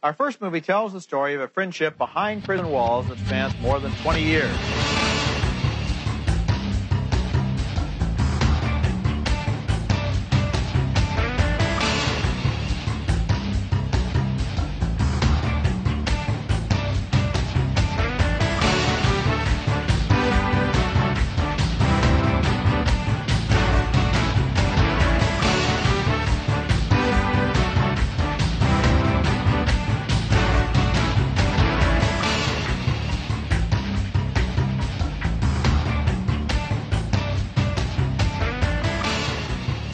Our first movie tells the story of a friendship behind prison walls that spans more than 20 years.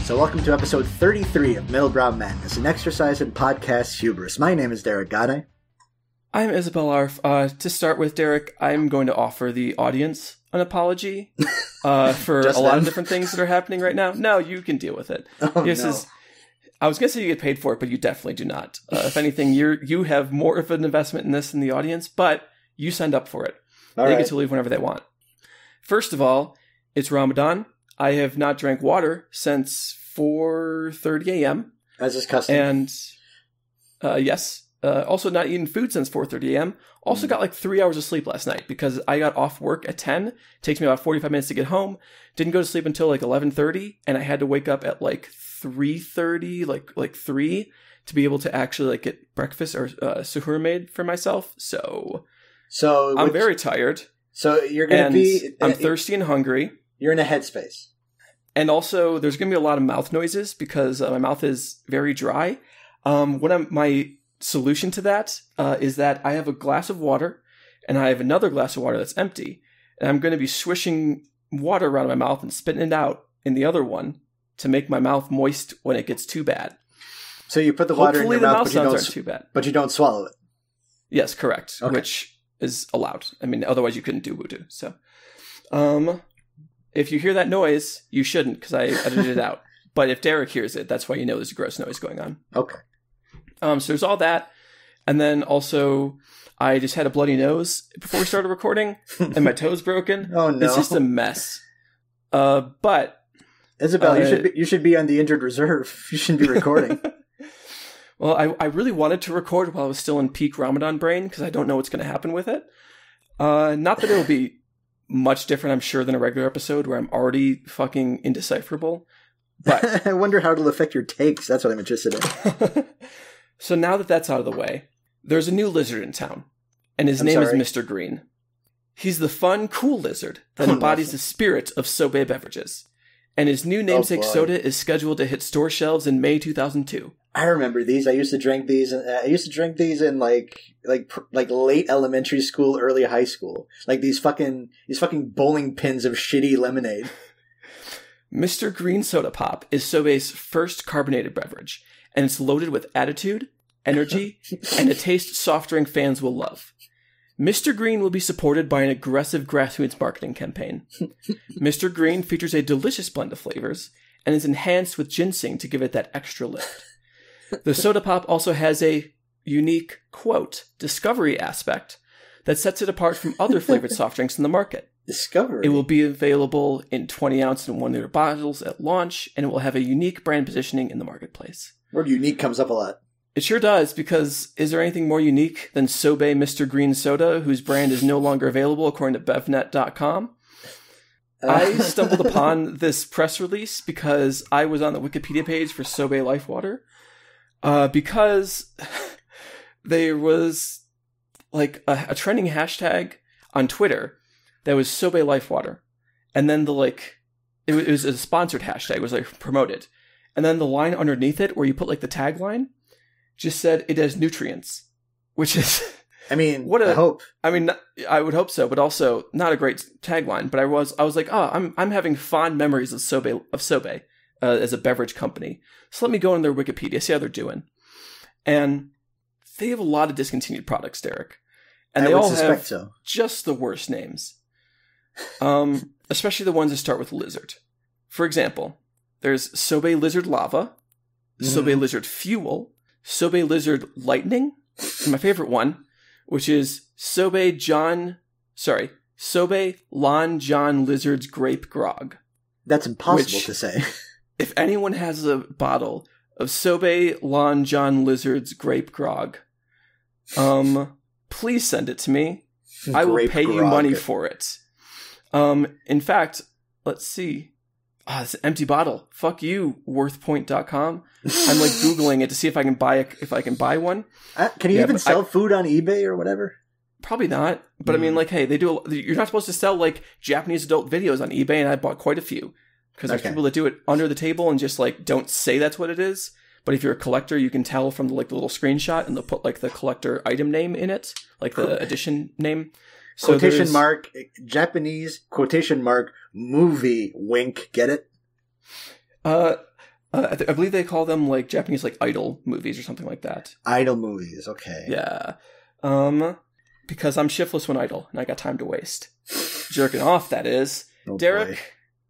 So welcome to episode 33 of Middlebrow Madness, an exercise in podcast hubris. My name is Derek Gade. I'm Isabelle Arf. To start with, Derek, I'm going to offer the audience an apology for a lot of different things that are happening right now. No, you can deal with it. I was going to say you get paid for it, but you definitely do not. If anything, you have more of an investment in this than the audience, but you signed up for it. They get to leave whenever they want. First of all, it's Ramadan. I have not drank water since 4:30 a.m. As is custom. And, yes. Also not eaten food since 4:30 a.m. Also got like 3 hours of sleep last night because I got off work at 10. Takes me about 45 minutes to get home. Didn't go to sleep until like 11:30. And I had to wake up at like 3:30, like 3 to be able to actually like get breakfast or suhoor made for myself. So I'm very tired. So you're going to be... I'm thirsty and hungry. You're in a headspace. And also, there's going to be a lot of mouth noises because my mouth is very dry. My solution to that is that I have a glass of water, and I have another glass of water that's empty. And I'm going to be swishing water around my mouth and spitting it out in the other one to make my mouth moist when it gets too bad. So you put the water in your mouth, but sounds aren't too bad. But you don't swallow it. Yes, correct. Okay. Which is allowed. I mean, otherwise you couldn't do wudu. So, if you hear that noise, you shouldn't, because I edited it out. But if Derek hears it, that's why you know there's a gross noise going on. Okay. So there's all that. And then also, I just had a bloody nose before we started recording, and my toe's broken. Oh, no. It's just a mess. But... Isabelle, you should be on the injured reserve. You shouldn't be recording. Well, I really wanted to record while I was still in peak Ramadan brain, because I don't know what's going to happen with it. Not that it'll be much different, I'm sure, than a regular episode where I'm already fucking indecipherable. But I wonder how it'll affect your takes. That's what I'm interested in. So now that that's out of the way, there's a new lizard in town, and his name is Mr. Green. He's the fun, cool lizard that embodies the spirit of Sobe beverages. And his new namesake soda is scheduled to hit store shelves in May 2002. I remember these. I used to drink these. In like late elementary school, early high school. Like these fucking bowling pins of shitty lemonade. Mr. Green Soda Pop is Sobe's first carbonated beverage, and it's loaded with attitude, energy, and a taste soft drink fans will love. Mr. Green will be supported by an aggressive grassroots marketing campaign. Mr. Green features a delicious blend of flavors and is enhanced with ginseng to give it that extra lift. The soda pop also has a unique, quote, discovery aspect that sets it apart from other flavored soft drinks in the market. Discovery? It will be available in 20-ounce and 1-liter bottles at launch, and it will have a unique brand positioning in the marketplace. Word unique comes up a lot. It sure does, because is there anything more unique than Sobe Mr. Green Soda, whose brand is no longer available according to bevnet.com? I stumbled upon this press release because I was on the Wikipedia page for Sobe Lifewater, because there was like a trending hashtag on Twitter that was Sobe Lifewater, and then it was a sponsored hashtag, it was like promoted, and then the line underneath it where you put like the tagline just said it has nutrients, which is, I mean, I hope. I mean, I would hope so, but also not a great tagline. But I was like, oh, I'm having fond memories of Sobe as a beverage company. So let me go on their Wikipedia, see how they're doing. And they have a lot of discontinued products, Derek, and they all have just the worst names. Especially the ones that start with lizard. For example, there's Sobe Lizard Lava, Sobe Lizard Fuel, Sobe Lizard Lightning, and my favorite one, which is Sobe Lon John Lizard's Grape Grog. That's impossible to say. If anyone has a bottle of Sobe Lon John Lizard's Grape Grog, please send it to me. I will Grape pay you grog. money for it. In fact, let's see. It's an empty bottle. Fuck you, worthpoint.com. I'm like Googling it to see if I can buy one. Can you even sell food on eBay or whatever? Probably not. But I mean, like, hey, you're not supposed to sell like Japanese adult videos on eBay, and I bought quite a few. Because there's people that do it under the table and just like don't say that's what it is. But if you're a collector, you can tell from the little screenshot, and they'll put like the collector item name in it, like the edition name. So quotation mark, Japanese, quotation mark, movie, wink, get it? I believe they call them like Japanese like idol movies or something like that. Idol movies, okay. Yeah. Because I'm shiftless when idle, and I got time to waste. Jerking off, that is. Oh, Derek. boy.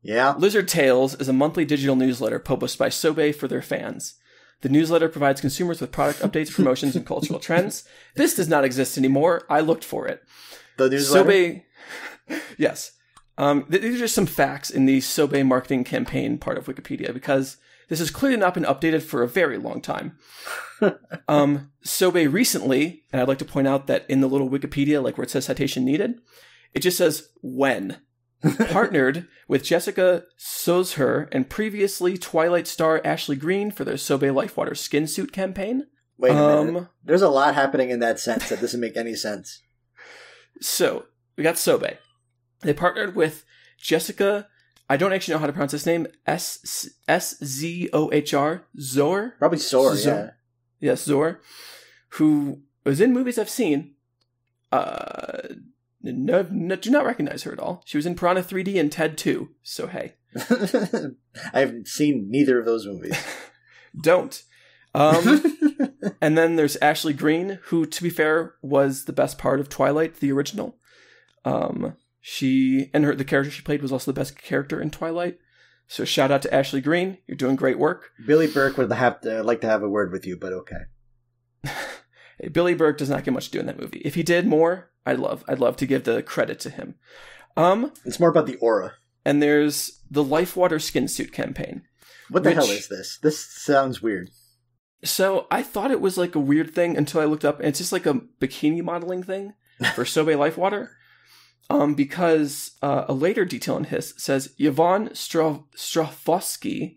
Yeah? Lizard Tales is a monthly digital newsletter published by Sobe for their fans. The newsletter provides consumers with product updates, promotions, and cultural trends. This does not exist anymore. I looked for it. The newsletter? Sobe, yes. These are just some facts in the Sobe marketing campaign part of Wikipedia, because this has clearly not been updated for a very long time. Sobe recently, and I'd like to point out that in the little Wikipedia, like where it says citation needed, it just says when. Partnered with Jessica Sozher and previously Twilight star Ashley Greene for their Sobe Lifewater skin suit campaign. Wait a minute. There's a lot happening in that sentence that doesn't make any sense. So, we got Sobe. They partnered with Jessica, I don't actually know how to pronounce this name, Szohr, Zor? Probably Zor, yeah. Yes, Zor, who was in movies I've seen. No, do not recognize her at all. She was in Piranha 3D and Ted 2, so hey. I haven't seen neither of those movies. Don't. And then there's Ashley Greene, who, to be fair, was the best part of Twilight, the original. The character she played was also the best character in Twilight. So shout out to Ashley Greene. You're doing great work. Billy Burke would like to have a word with you, but okay. Hey, Billy Burke does not get much to do in that movie. If he did more, I'd love to give the credit to him. It's more about the aura. And there's the Lifewater skin suit campaign. What the hell is this? This sounds weird. So I thought it was like a weird thing until I looked up, and it's just like a bikini modeling thing for Sobe Lifewater. Because a later detail in his says Yvonne Strafosky,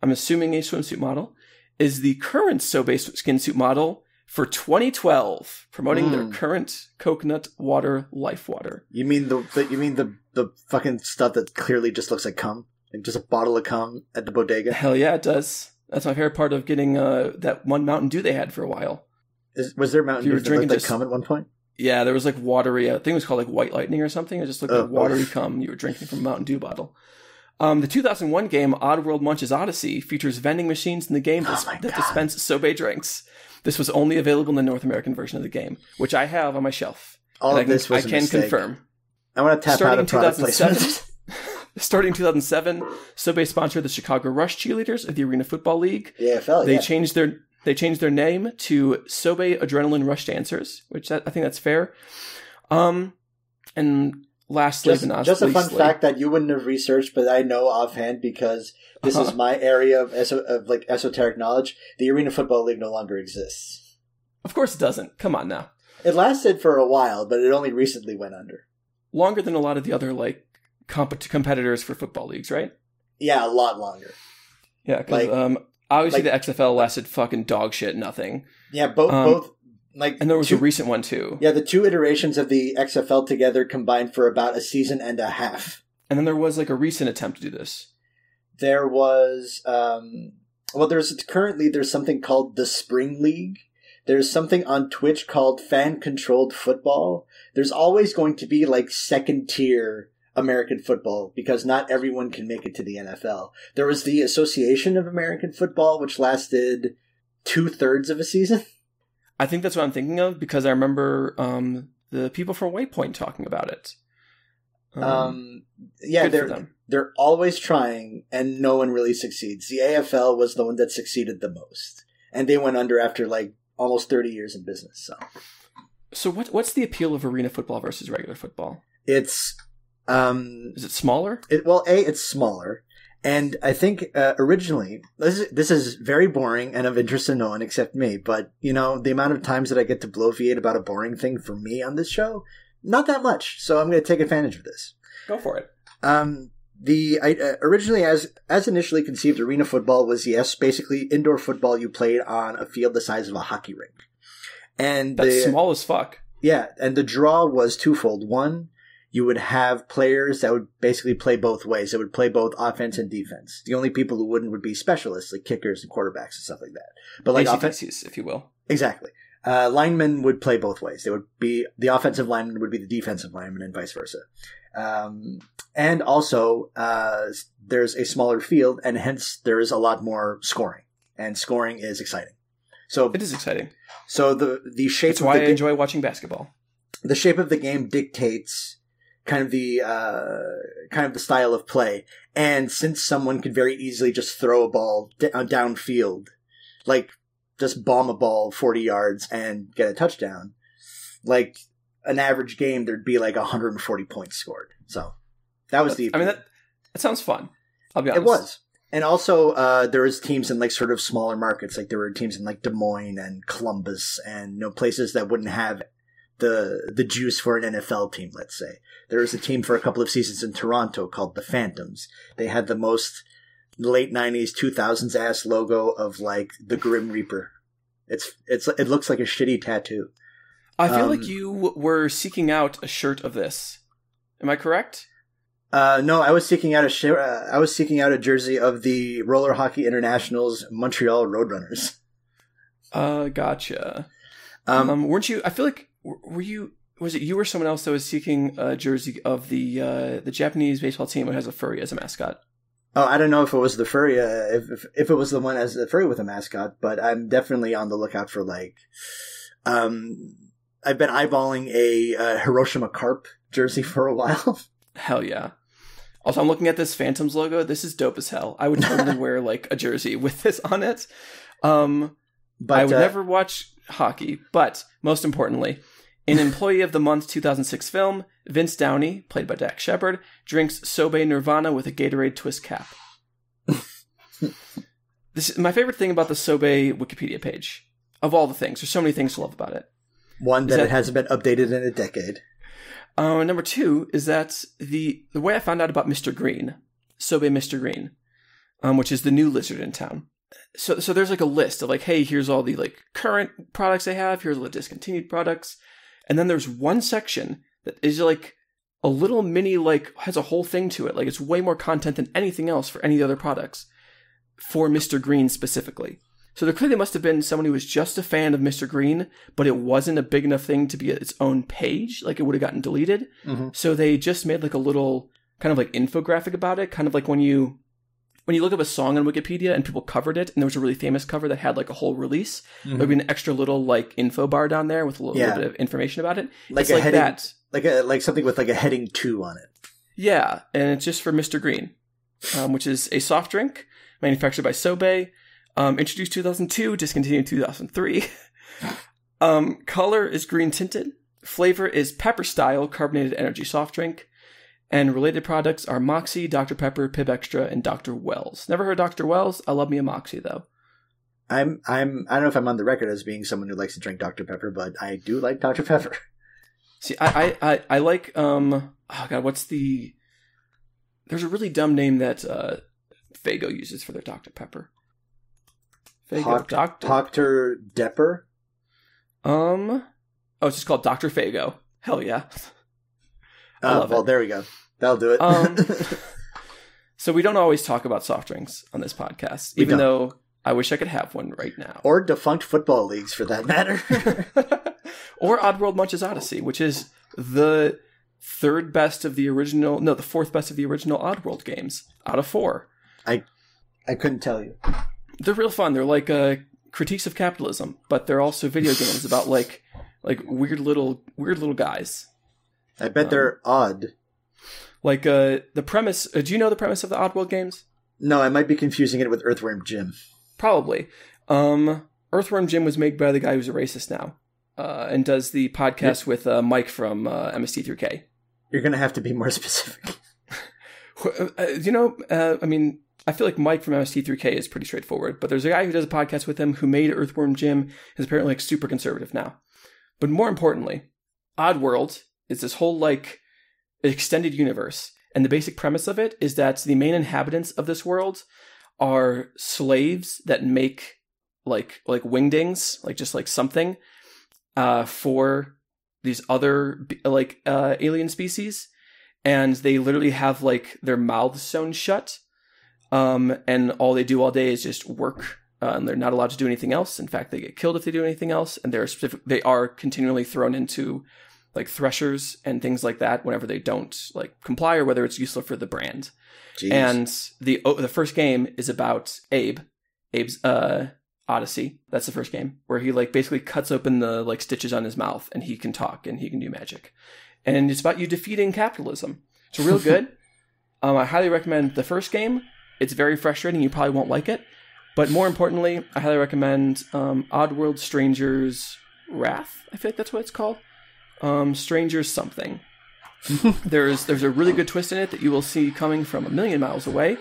I'm assuming a swimsuit model, is the current Sobe skin suit model for 2012, promoting their current coconut water Lifewater. You mean the fucking stuff that clearly just looks like cum? Like just a bottle of cum at the bodega? Hell yeah, it does. That's my favorite part of getting that one Mountain Dew they had for a while. Was there Mountain Dew that looked like cum at one point? Yeah, there was like watery, I think it was called like White Lightning or something. It just looked like watery cum you were drinking from a Mountain Dew bottle. The 2001 game Oddworld Munch's Odyssey features vending machines in the game that dispense Sobe drinks. This was only available in the North American version of the game, which I have on my shelf. All of this was I can confirm. I want to tap out of product placement. Starting in 2007, Sobe sponsored the Chicago Rush cheerleaders of the Arena Football League. Yeah, They changed their name to Sobe Adrenaline Rush Dancers, which I think that's fair. And lastly, but not just a leastly, fun fact that you wouldn't have researched, but I know offhand because this is my area of esoteric knowledge. The Arena Football League no longer exists. Of course it doesn't. Come on now. It lasted for a while, but it only recently went under. Longer than a lot of the other competitors for football leagues, right? Yeah, a lot longer. Yeah, because obviously the XFL lasted fucking dog shit, nothing. Yeah, both. And there was a recent one too. Yeah, the two iterations of the XFL together combined for about a season and a half. And then there was like a recent attempt to do this. There was, there's something called the Spring League. There's something on Twitch called fan-controlled football. There's always going to be like second-tier American football because not everyone can make it to the NFL. There was the Association of American Football, which lasted 2/3 of a season. I think that's what I'm thinking of because I remember the people from Waypoint talking about it. They're always trying, and no one really succeeds. The AFL was the one that succeeded the most, and they went under after like almost 30 years in business. So what's the appeal of arena football versus regular football? It's is it smaller? It's smaller, And I think originally, this is very boring and of interest to no one except me, but, you know, the amount of times that I get to bloviate about a boring thing for me on this show, not that much. So I'm going to take advantage of this. Go for it. Originally, as initially conceived, arena football was, yes, basically indoor football you played on a field the size of a hockey rink. And that's small as fuck. Yeah, and the draw was twofold. One, you would have players that would basically play both ways. They would play both offense and defense. The only people who wouldn't would be specialists, like kickers and quarterbacks and stuff like that. But like ACDCs, if you will. Exactly. Linemen would play both ways. They would be the offensive lineman would be the defensive lineman, and vice versa. And also, there's a smaller field, and hence there is a lot more scoring. And scoring is exciting. So it is exciting. So the shape. That's why I enjoy watching basketball. The shape of the game dictates kind of the style of play. And since someone could very easily just throw a ball downfield, like just bomb a ball 40 yards and get a touchdown, like an average game, there'd be like 140 points scored. So that was the. I mean, that sounds fun. I'll be honest. It was. And also, there was teams in like sort of smaller markets, like there were teams in like Des Moines and Columbus, and places that wouldn't have the juice for an NFL team. Let's say there was a team for a couple of seasons in Toronto called the Phantoms. They had the most late '90s, 2000s ass logo of like the Grim Reaper. It looks like a shitty tattoo. I feel like you were seeking out a shirt of this. Am I correct? No, I was seeking out a jersey of the Roller Hockey International's Montreal Roadrunners. Gotcha. Weren't you? I feel like was it you or someone else that was seeking a jersey of the Japanese baseball team that has a furry as a mascot? Oh, I don't know if it was the furry, if it was the one as the furry with a mascot, but I'm definitely on the lookout for like, I've been eyeballing a Hiroshima Carp jersey for a while. Hell yeah. Also, I'm looking at this Phantoms logo. This is dope as hell. I would totally wear like a jersey with this on it. But I would never watch hockey. But most importantly, in Employee of the Month 2006 film, Vince Downey, played by Dak Shepard, drinks Sobe Nirvana with a Gatorade twist cap. This is my favorite thing about the Sobe Wikipedia page. Of all the things, there's so many things to love about it. One, that it hasn't been updated in a decade. Number two is that the way I found out about Mr. Green, Sobe Mr. Green, which is the new lizard in town. So there's like a list of like, hey, here's all the like current products they have. Here's all the discontinued products. And then there's one section that is like a little mini, like has a whole thing to it. Like it's way more content than anything else for any of the other products for Mr. Green specifically. So there clearly must have been someone who was just a fan of Mr. Green, but it wasn't a big enough thing to be its own page. Like it would have gotten deleted. Mm-hmm. So they just made like a little kind of like infographic about it. Kind of like when you look up a song on Wikipedia and people covered it, and there was a really famous cover that had like a whole release, mm-hmm. There'd be an extra little like info bar down there with a little bit of information about it. Like it's a like heading, that. Like something with like a heading 2 on it. Yeah, and it's just for Mr. Green, which is a soft drink manufactured by Sobe. Introduced 2002, discontinued 2003. Color is green tinted. Flavor is pepper style carbonated energy soft drink. And related products are Moxie, Dr. Pepper, Pib Extra, and Dr. Wells. Never heard Dr. Wells. I love me a Moxie though. I don't know if I'm on the record as being someone who likes to drink Dr. Pepper, but I do like Dr. Pepper. See, I like oh god, there's a really dumb name that Faygo uses for their Dr. Pepper. Dr. Depper? Oh, it's just called Dr. Faygo. Hell yeah. Well, there we go. That'll do it. So we don't always talk about soft drinks on this podcast, even though I wish I could have one right now. Or defunct football leagues, for that matter. Or Oddworld Munch's Odyssey, which is the fourth best of the original Oddworld games out of 4. I couldn't tell you. They're real fun. They're like critiques of capitalism, but they're also video games about like weird little guys. I bet they're odd. Like the premise. Do you know the premise of the Oddworld games? No, I might be confusing it with Earthworm Jim. Probably. Earthworm Jim was made by the guy who's a racist now, and does the podcast with Mike from MST3K. You're gonna have to be more specific. I mean, I feel like Mike from MST3K is pretty straightforward, but there's a guy who does a podcast with him who made Earthworm Jim, who's apparently like super conservative now. But more importantly, Oddworld is this whole like extended universe, and the basic premise of it is that the main inhabitants of this world are slaves that make like wingdings, like just like something for these other like alien species, and they literally have like their mouths sewn shut, and all they do all day is just work, and they're not allowed to do anything else. In fact, they get killed if they do anything else, and they are continually thrown into like threshers and things like that whenever they don't like comply or whether it's useful for the brand. Jeez. And the first game is about Abe's Odyssey. That's the first game, where he like basically cuts open the like stitches on his mouth and he can talk and he can do magic. And it's about you defeating capitalism. It's real good. I highly recommend the first game. It's very frustrating. You probably won't like it. But more importantly, I highly recommend Oddworld Stranger's Wrath. I feel like that's what it's called. Stranger's something. There's a really good twist in it that you will see coming from a million miles away,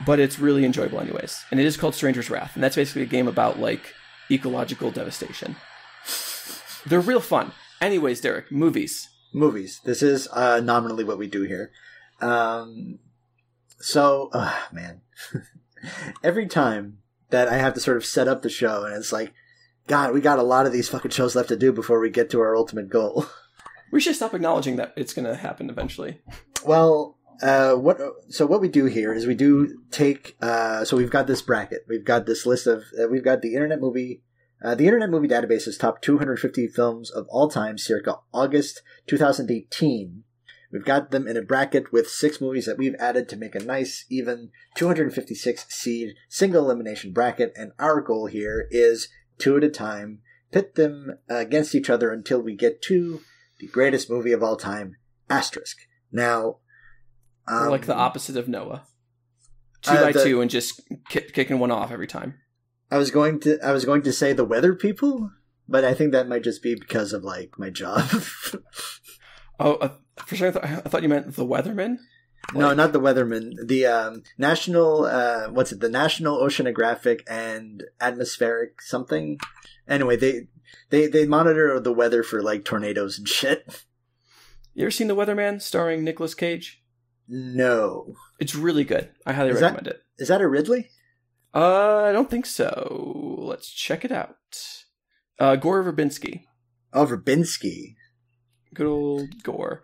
but it's really enjoyable anyways. And it is called Stranger's Wrath, and that's basically a game about like ecological devastation. They're real fun. Anyways, Derek, movies. This is nominally what we do here. Man, every time that I have to sort of set up the show, and it's like, God, we got a lot of these fucking shows left to do before we get to our ultimate goal. We should stop acknowledging that it's going to happen eventually. Well, what we do here is we do take. So we've got this bracket. We've got this list of. We've got the Internet Movie. The Internet Movie Database's top 250 films of all time, circa August 2018. We've got them in a bracket with 6 movies that we've added to make a nice, even 256 seed single elimination bracket. And our goal here is 2 at a time, pit them against each other until we get to the greatest movie of all time, asterisk. Now, we're like the opposite of Noah, 2 by 2, and just kicking one off every time. I was going to say the Weather People, but I think that might just be because of like my job. For sure, I thought you meant the Weathermen. No, not the Weathermen. The National, the National Oceanographic and Atmospheric something. Anyway, they monitor the weather for like tornadoes and shit. You ever seen The Weatherman starring Nicolas Cage? No. It's really good. I highly recommend it. Is that a Ridley? I don't think so. Let's check it out. Gore Verbinski. Oh, Verbinski. Good old Gore.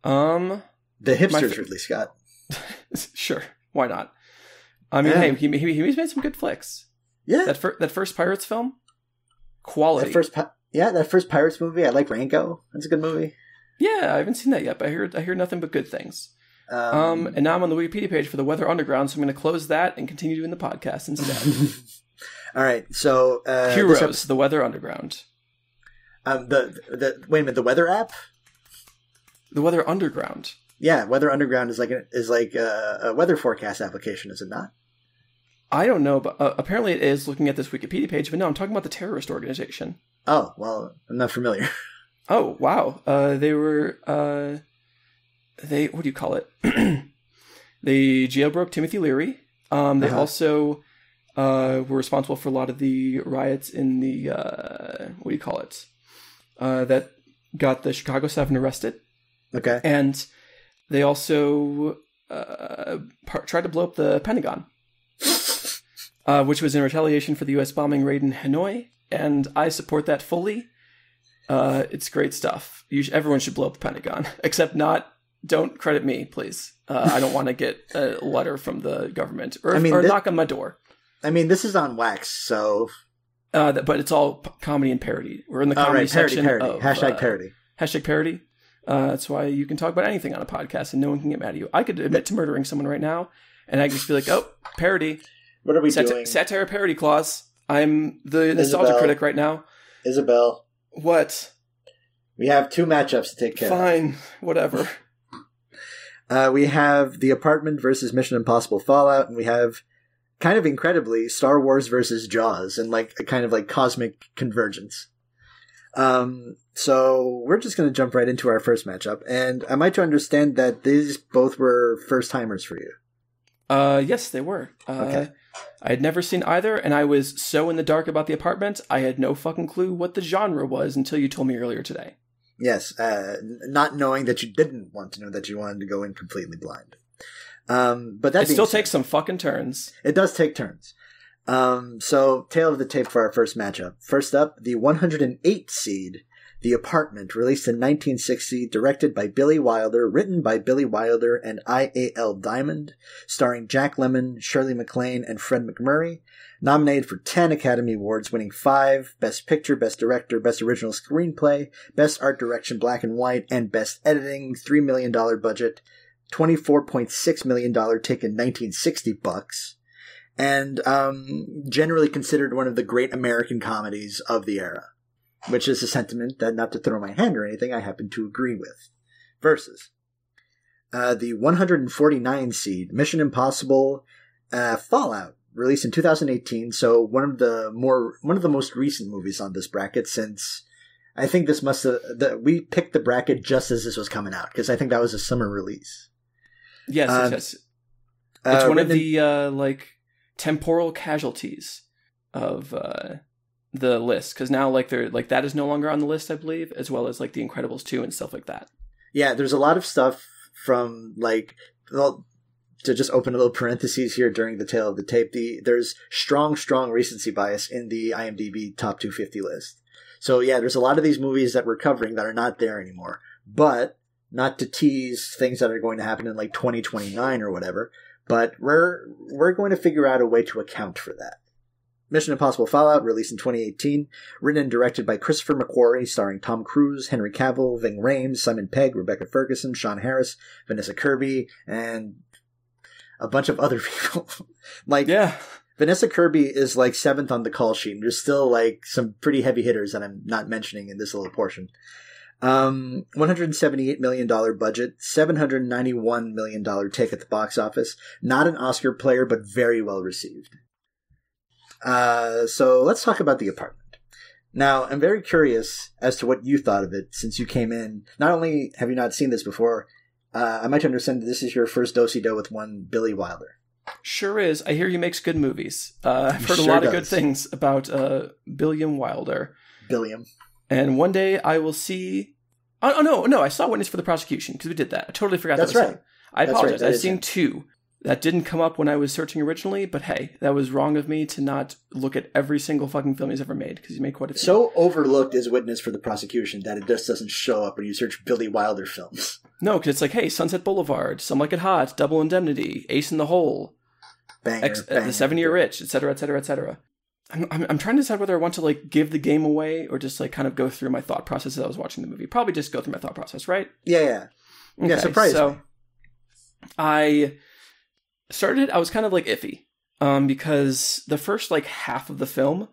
The hipster's Ridley Scott. Sure, why not? I mean, hey, he's made some good flicks. Yeah, that first Pirates film, quality. That first Pirates movie. I like Rango. That's a good movie. Yeah, I haven't seen that yet, but I hear nothing but good things. And now I'm on the Wikipedia page for the Weather Underground, so I'm going to close that and continue doing the podcast instead. All right, so Heroes, the Weather Underground. Wait a minute, the weather app. The Weather Underground. Yeah, Weather Underground is like a weather forecast application, is it not? I don't know, but apparently it is looking at this Wikipedia page, but no, I'm talking about the terrorist organization. Oh, well, I'm not familiar. Oh, wow. They were, what do you call it? They jailbroke Timothy Leary. They also were responsible for a lot of the riots in the, what do you call it? That got the Chicago 7 arrested. Okay. And they also tried to blow up the Pentagon, which was in retaliation for the U.S. bombing raid in Hanoi. And I support that fully. It's great stuff. Everyone should blow up the Pentagon, except don't credit me, please. I don't want to get a letter from the government or knock on my door. I mean, this is on wax, so... but it's all comedy and parody. We're in the comedy section. Parody. Hashtag parody. Hashtag parody. That's why you can talk about anything on a podcast and no one can get mad at you. I could admit to murdering someone right now, and I could just be like, oh, parody. What are we doing? Satire parody clause. I'm the nostalgia critic right now. Isabelle. What? We have 2 matchups to take care of. Fine. Whatever. We have The Apartment versus Mission Impossible Fallout, and we have, kind of incredibly, Star Wars versus Jaws, and like a kind of like cosmic convergence. So we're just going to jump right into our first matchup, and am I to understand that these both were first timers for you? Yes, they were. Okay. I had never seen either, and I was so in the dark about The Apartment, I had no fucking clue what the genre was until you told me earlier today. Yes, not knowing that you didn't want to know, that you wanted to go in completely blind. But that it still takes some fucking turns. It does take turns. So, tail of the tape for our first matchup. First up, the 108 seed, The Apartment, released in 1960, directed by Billy Wilder, written by Billy Wilder and I.A.L. Diamond, starring Jack Lemmon, Shirley MacLaine, and Fred MacMurray. Nominated for 10 Academy Awards, winning 5, Best Picture, Best Director, Best Original Screenplay, Best Art Direction Black and White, and Best Editing, $3 million budget, $24.6 million taken 1960 bucks, and generally considered one of the great American comedies of the era, which is a sentiment that, not to throw my hand or anything, I happen to agree with. Versus the 149 seed, Mission Impossible Fallout, released in 2018, so one of the most recent movies on this bracket, since I think this we picked the bracket just as this was coming out, because I think that was a summer release. Yes. It's one of the temporal casualties of the list, because now that is no longer on the list, I believe, as well as The Incredibles 2 and stuff like that. Yeah, there's a lot of stuff from to just open a little parentheses here during the tail of the tape. There's strong recency bias in the IMDb top 250 list. So yeah, there's a lot of these movies that we're covering that are not there anymore, but not to tease things that are going to happen in 2029 or whatever, but we're going to figure out a way to account for that. Mission Impossible Fallout, released in 2018, written and directed by Christopher McQuarrie, starring Tom Cruise, Henry Cavill, Ving Rhames, Simon Pegg, Rebecca Ferguson, Sean Harris, Vanessa Kirby, and a bunch of other people. Vanessa Kirby is 7th on the call sheet, and there's still some pretty heavy hitters that I'm not mentioning in this little portion. $178 million budget, $791 million take at the box office. Not an Oscar player, but very well received. So let's talk about The Apartment. Now, I'm very curious as to what you thought of it since you came in. Not only have you not seen this before, I might understand that this is your first do-si-do with one Billy Wilder. Sure is. I hear he makes good movies. I've heard a lot of good things about Billiam Wilder. Billiam. And one day I will see... Oh, no, I saw Witness for the Prosecution, because we did that. I totally forgot that was him. I apologize. I've seen 2. That didn't come up when I was searching originally, but hey, that was wrong of me to not look at every single fucking film he's ever made, because he's made quite a few. So overlooked is Witness for the Prosecution that it just doesn't show up when you search Billy Wilder films. No, because it's hey, Sunset Boulevard, Some Like It Hot, Double Indemnity, Ace in the Hole, banger. The 7-Year Itch, etc., etc., etc. I'm trying to decide whether I want to give the game away or just kind of go through my thought process as I was watching the movie. Probably just go through my thought process, right? Yeah. Okay, yeah, surprise me. I started it, I was kind of iffy. Because the first half of the film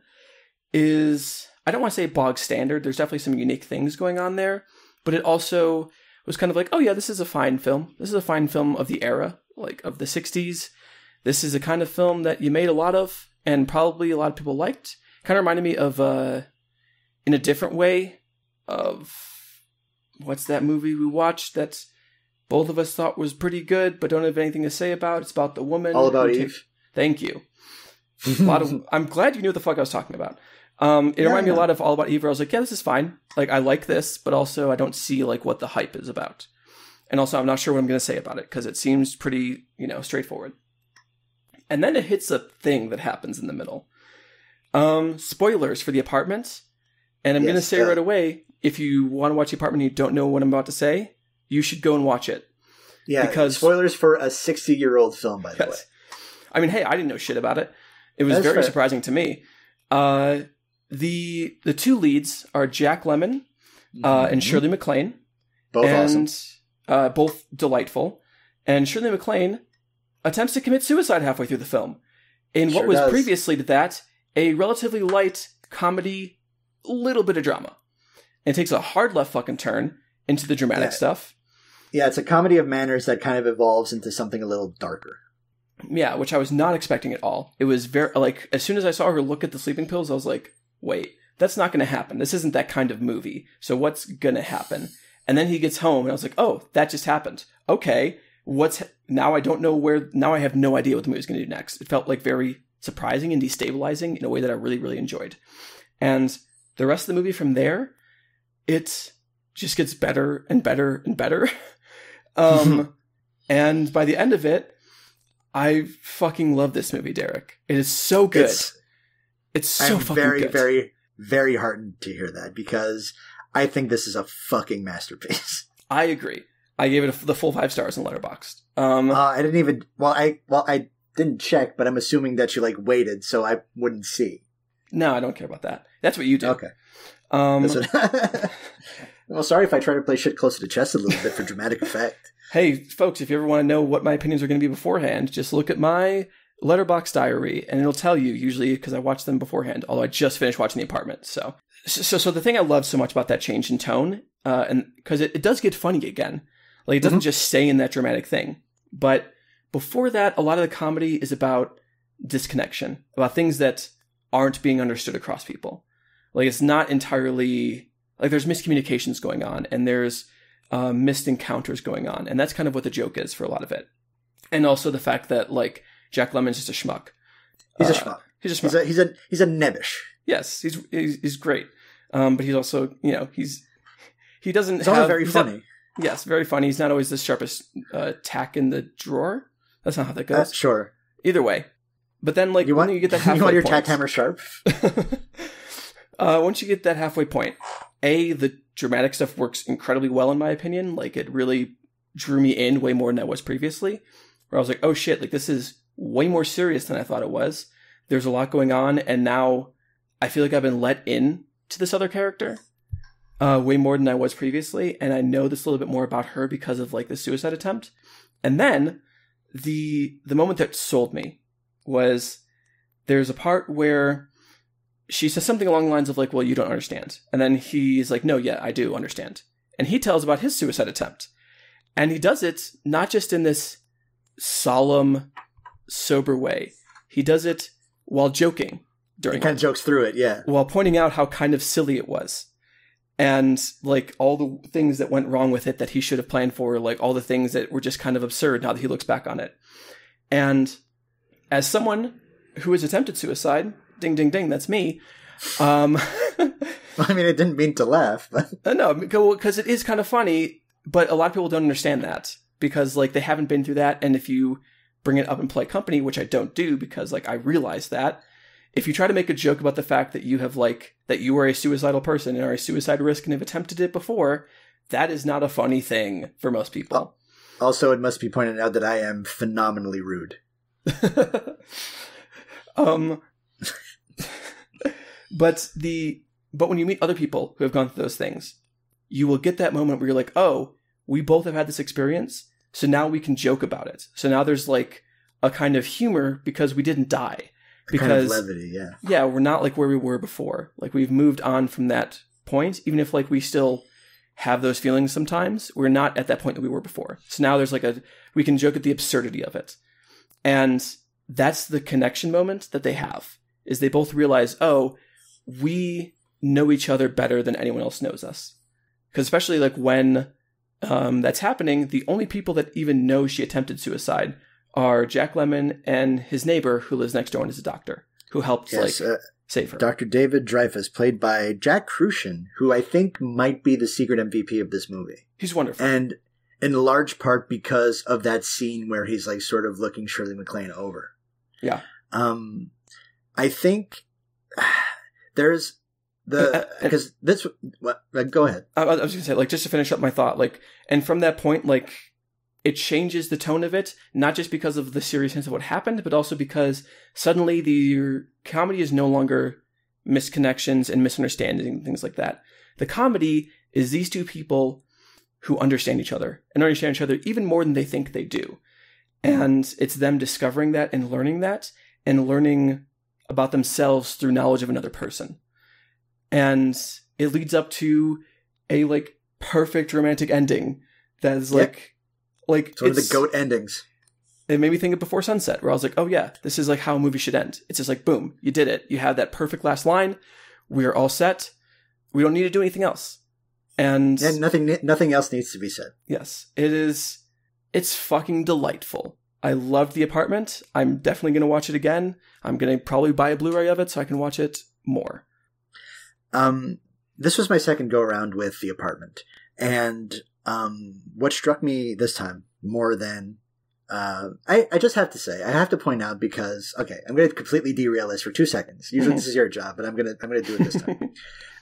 is, I don't want to say bog standard. There's definitely some unique things going on there, but it also was kind of oh yeah, this is a fine film. This is a fine film of the era, of the 60s. This is a kind of film that you made a lot of, and probably a lot of people liked. Kind of reminded me of, in a different way, of, what's that movie we watched that both of us thought was pretty good, but don't have anything to say about? It's about the woman. All About Eve. Thank you. I'm glad you knew what the fuck I was talking about. It reminded me a lot of All About Eve, where I was yeah, this is fine. I like this, but also I don't see what the hype is about. And also I'm not sure what I'm going to say about it, because it seems pretty, straightforward. And then it hits a thing that happens in the middle. Spoilers for The Apartment. And I'm going to say right away, if you want to watch The Apartment and you don't know what I'm about to say, you should go and watch it. Yeah, because spoilers for a 60-year-old film, by the way. I mean, hey, I didn't know shit about it. It was very surprising to me. The 2 leads are Jack Lemmon and Shirley MacLaine. Both awesome. Both delightful. And Shirley MacLaine attempts to commit suicide halfway through the film. In what was previously to that, a relatively light comedy, little bit of drama. And it takes a hard left fucking turn into the dramatic stuff. Yeah, it's a comedy of manners that kind of evolves into something a little darker. Yeah, which I was not expecting at all. It was very, as soon as I saw her look at the sleeping pills, I was wait, that's not going to happen. This isn't that kind of movie. So what's going to happen? And then he gets home, and I was oh, that just happened. Okay, now I don't know where, now I have no idea what the movie's going to do next. It felt like very surprising and destabilizing in a way that I really, really enjoyed. And the rest of the movie from there, it just gets better and better and better. And by the end of it, I fucking love this movie, Derek. It is so good. It's so fucking very, good. very, very, very heartened to hear that because I think this is a fucking masterpiece. I agree. I gave it the full 5 stars in Letterboxd. I didn't even. I didn't check, but I'm assuming that you waited, so I wouldn't see. No, I don't care about that. That's what you do. Okay. Well, sorry if I try to play shit closer to chest a little bit for dramatic effect. Hey, folks, if you ever want to know what my opinions are going to be beforehand, just look at my Letterboxd diary, and it'll tell you, usually, because I watch them beforehand, although I just finished watching The Apartment. So the thing I love so much about that change in tone, and because it does get funny again. It doesn't just stay in that dramatic thing. But before that, a lot of the comedy is about disconnection, about things that aren't being understood across people. It's not entirely... there's miscommunications going on, and there's missed encounters going on. And that's kind of what the joke is for a lot of it. And also the fact that, Jack Lemmon's just a schmuck. He's a schmuck. He's a schmuck. He's a nebbish. Yes, he's great. But he's also, he doesn't He's also very funny. Yes, very funny. He's not always the sharpest tack in the drawer. That's not how that goes. Sure. Either way. But then, when you get that halfway point... You want your tack hammer sharp? Once you get that halfway point, the dramatic stuff works incredibly well, in my opinion. It really drew me in way more than I was previously. Where I was like, oh shit, this is way more serious than I thought it was. There's a lot going on, and now I feel like I've been let in to this other character. Way more than I was previously, and I know this a little bit more about her because of the suicide attempt. And then the moment that sold me was there's a part where she says something along the lines of well, you don't understand. And then he's like, no, yeah, I do understand. And he tells about his suicide attempt. And he does it not just in this solemn, sober way. He does it while joking during it. He kind of jokes through it, yeah. While pointing out how kind of silly it was. And all the things that went wrong with it that he should have planned for, all the things that were just kind of absurd now that he looks back on it. And as someone who has attempted suicide, ding, ding, ding, that's me. I mean, I didn't mean to laugh, but... No, because it is kind of funny, but a lot of people don't understand that because they haven't been through that. And if you bring it up in polite company, which I don't do because I realize that, if you try to make a joke about the fact that you have that you are a suicidal person and are a suicide risk and have attempted it before, that is not a funny thing for most people. Also, it must be pointed out that I am phenomenally rude. But when you meet other people who have gone through those things, you will get that moment where you're like, oh, we both have had this experience, so now we can joke about it. So now there's a kind of humor because we didn't die. Because kind of levity, yeah. Yeah, we're not where we were before. We've moved on from that point, even if we still have those feelings sometimes. We're not at that point that we were before. So now there's we can joke at the absurdity of it. And that's the connection moment that they have, is they both realize, oh, we know each other better than anyone else knows us. Because especially when that's happening, the only people that even know she attempted suicide are Jack Lemmon and his neighbor who lives next door and is a doctor who helped save her. Dr. David Dreyfuss, played by Jack Crucian, who I think might be the secret MVP of this movie. He's wonderful. And in large part because of that scene where he's sort of looking Shirley MacLaine over. Yeah. I think there's because this go ahead. I was going to say, just to finish up my thought, and from that point, it changes the tone of it, not just because of the seriousness of what happened, but also because suddenly the comedy is no longer misconnections and misunderstandings and things like that. The comedy is these two people who understand each other and understand each other even more than they think they do. And it's them discovering that and learning about themselves through knowledge of another person. And it leads up to a perfect romantic ending that is it's one of the GOAT endings. It made me think of Before Sunset, where I was like, oh yeah, this is how a movie should end. It's just boom, you did it. You have that perfect last line. We are all set. We don't need to do anything else. And nothing else needs to be said. Yes, it It's fucking delightful. I loved The Apartment. I'm definitely going to watch it again. I'm going to probably buy a Blu-ray of it so I can watch it more. This was my second go-around with The Apartment. And what struck me this time more than... I just have to say, I have to point out because... Okay, I'm going to completely derail this for 2 seconds. Usually this is your job, but I'm going to do it this time.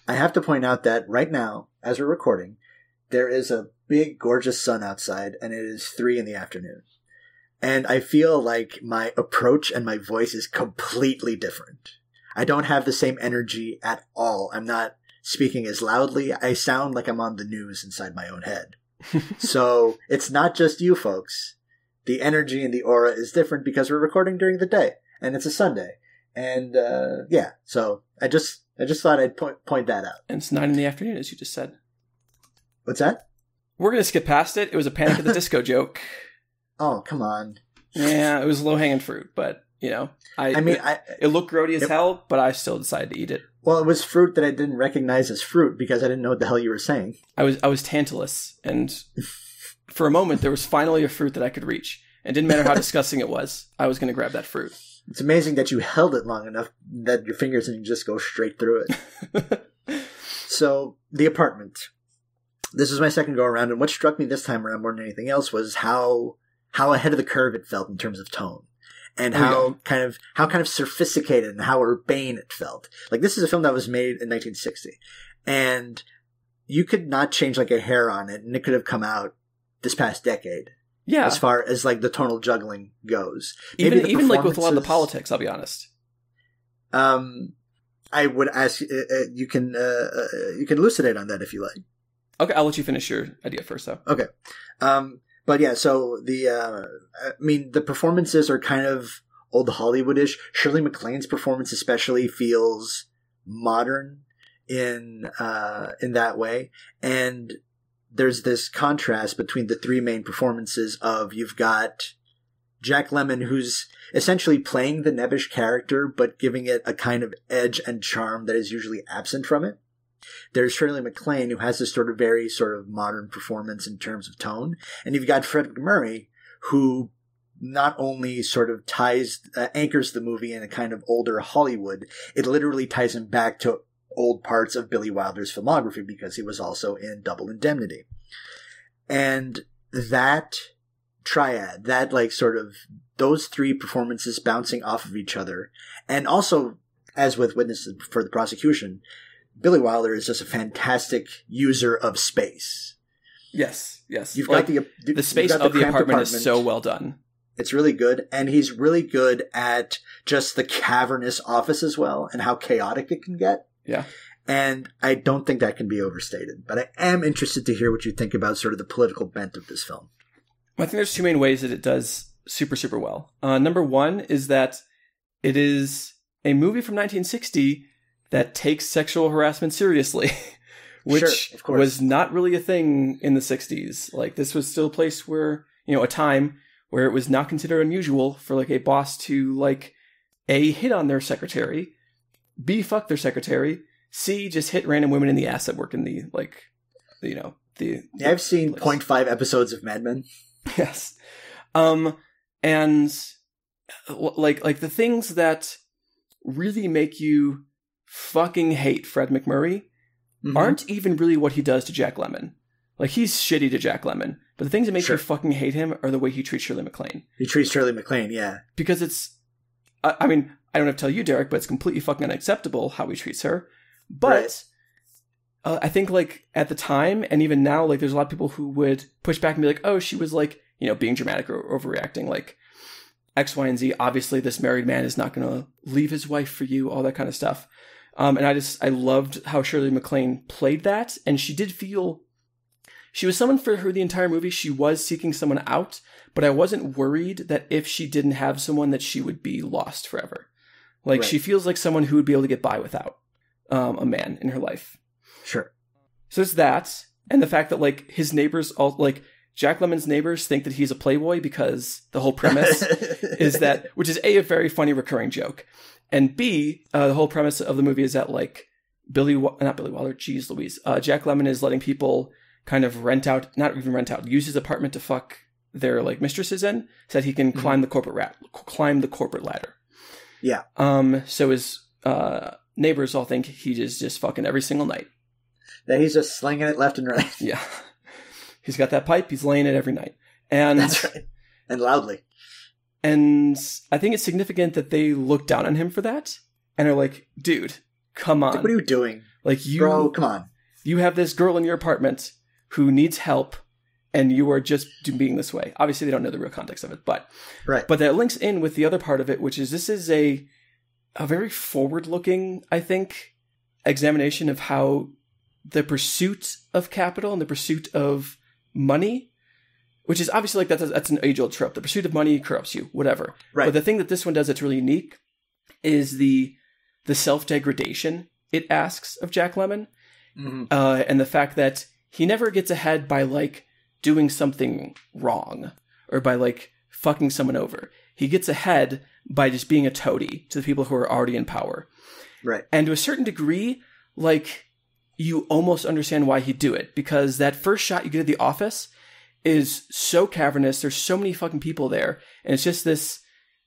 I have to point out that right now, as we're recording, there is a big, gorgeous sun outside, and it is 3 p.m. And I feel like my approach and my voice is completely different. I don't have the same energy at all. I'm not speaking as loudly. I sound like I'm on the news inside my own head. So it's not just you folks. The energy and the aura is different because we're recording during the day, and it's a Sunday. And yeah, so I just thought I'd point that out. And it's 9 p.m, as you just said. What's that? We're going to skip past it. It was a Panic at the Disco joke. Oh, come on. Yeah, it was low-hanging fruit, but, you know. It looked grody as hell, but I still decided to eat it. Well, it was fruit that I didn't recognize as fruit because I didn't know what the hell you were saying. I was Tantalus, and for a moment, there was finally a fruit that I could reach. It didn't matter how disgusting it was. I was going to grab that fruit. It's amazing that you held it long enough that your fingers didn't just go straight through it. So, The Apartment. This was my second go-around, and what struck me this time around more than anything else was how ahead of the curve it felt in terms of tone. And how kind of sophisticated and how urbane it felt. Like, this is a film that was made in 1960. And you could not change like a hair on it, and it could have come out this past decade. Yeah. As far as like the tonal juggling goes. Even like with a lot of the politics, I'll be honest. I would ask you can elucidate on that if you like. Okay, I'll let you finish your idea first though. Okay. But yeah, so the performances are kind of old Hollywoodish. Shirley MacLaine's performance especially feels modern in that way. And there's this contrast between the 3 main performances of you've got Jack Lemmon, who's essentially playing the nebbish character, but giving it a kind of edge and charm that is usually absent from it. There's Shirley MacLaine, who has this very sort of modern performance in terms of tone. And you've got Fred MacMurray, who not only sort of anchors the movie in a kind of older Hollywood, it literally ties him back to old parts of Billy Wilder's filmography because he was also in Double Indemnity. And that triad, that like sort of those 3 performances bouncing off of each other, and also, as with witnesses for the prosecution, Billy Wilder is just a fantastic user of space. Yes. You've got the space of the apartment is so well done. It's really good, and he's really good at just the cavernous office as well, and how chaotic it can get. Yeah. And I don't think that can be overstated, but I am interested to hear what you think about sort of the political bent of this film. I think there's 2 main ways that it does super, super well. Number 1 is that it is a movie from 1960 that takes sexual harassment seriously, which was not really a thing in the 60s. Like, this was still a place where, a time where it was not considered unusual for, like, a boss to, like, A, hit on their secretary, B, fuck their secretary, C, just hit random women in the ass that work in the, like, I've seen 0.5 episodes of Mad Men. Yes. And, like, the things that really make you fucking hate Fred MacMurray aren't even really what he does to Jack Lemmon. Like, he's shitty to Jack Lemmon, but the things that make you fucking hate him are the way he treats Shirley MacLaine. He treats Shirley MacLaine, yeah. Because it's, I mean, I don't have to tell you, Derek, but it's completely fucking unacceptable how he treats her. But I think, like, at the time, and even now, like, there's a lot of people who would push back and be like, oh, she was, like, being dramatic or overreacting, like, X, Y, and Z. Obviously, this married man is not going to leave his wife for you, all that kind of stuff. And I loved how Shirley MacLaine played that, and she did feel, she was someone for her the entire movie, she was seeking someone out, but I wasn't worried that if she didn't have someone that she would be lost forever. Like, she feels like someone who would be able to get by without a man in her life. Sure. So it's that, and the fact that, like, his neighbors, all like, Jack Lemmon's neighbors think that he's a playboy because the whole premise is that, which is A, a very funny recurring joke, and B, the whole premise of the movie is that, like, Jack Lemmon is letting people kind of not even rent out, use his apartment to fuck their like mistresses in, so that he can climb the corporate ladder. Yeah. So his neighbors all think he is just fucking every single night. That he's just slinging it left and right. Yeah. He's got that pipe. He's laying it every night. And that's right. And loudly. And I think it's significant that they look down on him for that and are like, dude, come on. What are you doing? Like Bro, come on. You have this girl in your apartment who needs help and you are just being this way. Obviously, they don't know the real context of it, but that links in with the other part of it, which is this is a very forward-looking, I think, examination of how the pursuit of capital and the pursuit of money, which is obviously like that's an age-old trope. The pursuit of money corrupts you, whatever. Right. But the thing that this one does that's really unique is the self-degradation it asks of Jack Lemmon, and the fact that he never gets ahead by like doing something wrong or by like fucking someone over. He gets ahead by just being a toady to the people who are already in power. Right. And to a certain degree, like, you almost understand why he'd do it, because that first shot you get of the office is so cavernous. There's so many fucking people there. And it's just this,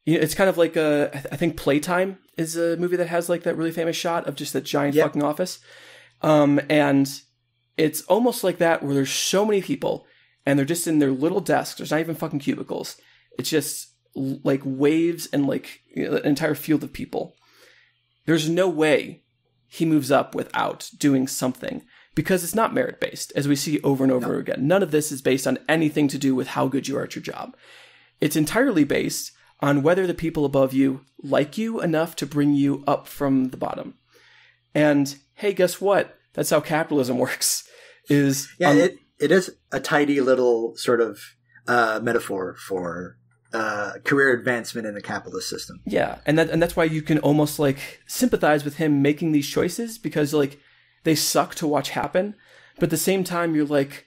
it's kind of like I think Playtime is a movie that has like that really famous shot of just that giant fucking office. And it's almost like that where there's so many people and they're just in their little desks. There's not even fucking cubicles. It's just like waves and like an entire field of people. There's no way he moves up without doing something, because it's not merit-based, as we see over and over again. None of this is based on anything to do with how good you are at your job. It's entirely based on whether the people above you like you enough to bring you up from the bottom. And hey, guess what? That's how capitalism works. It is a tidy little sort of metaphor for career advancement in a capitalist system. Yeah, and that's why you can almost like sympathize with him making these choices, because like they suck to watch happen, but at the same time you're like,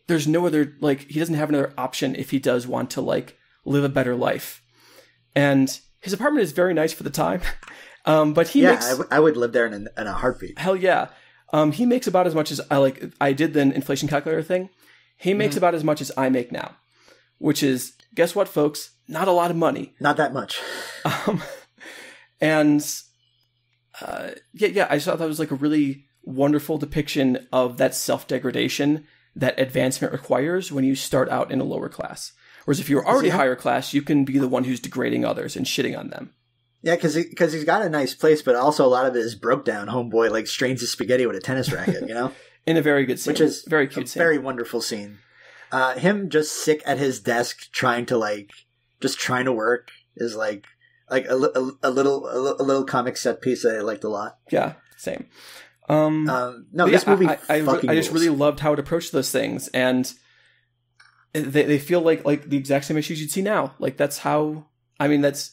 there's no other, like, he doesn't have another option if he does want to like live a better life. And his apartment is very nice for the time, but he makes... I would live there in a heartbeat. Hell yeah. He makes about as much as I did the inflation calculator thing. He makes about as much as I make now, which is, guess what, folks? Not a lot of money. Not that much. I just thought that was like a really wonderful depiction of that self-degradation that advancement requires when you start out in a lower class. Whereas if you're already higher class, you can be the one who's degrading others and shitting on them. Yeah, because he's got a nice place, but also a lot of it is broke down. Homeboy like strains his spaghetti with a tennis racket, you know? In a very good scene. Which is very cute scene. Very wonderful scene. Him just sick at his desk trying to work is like a little comic set piece that I liked a lot. Yeah, same. This movie I just really loved how it approached those things, and they feel like the exact same issues you'd see now. Like that's how, that's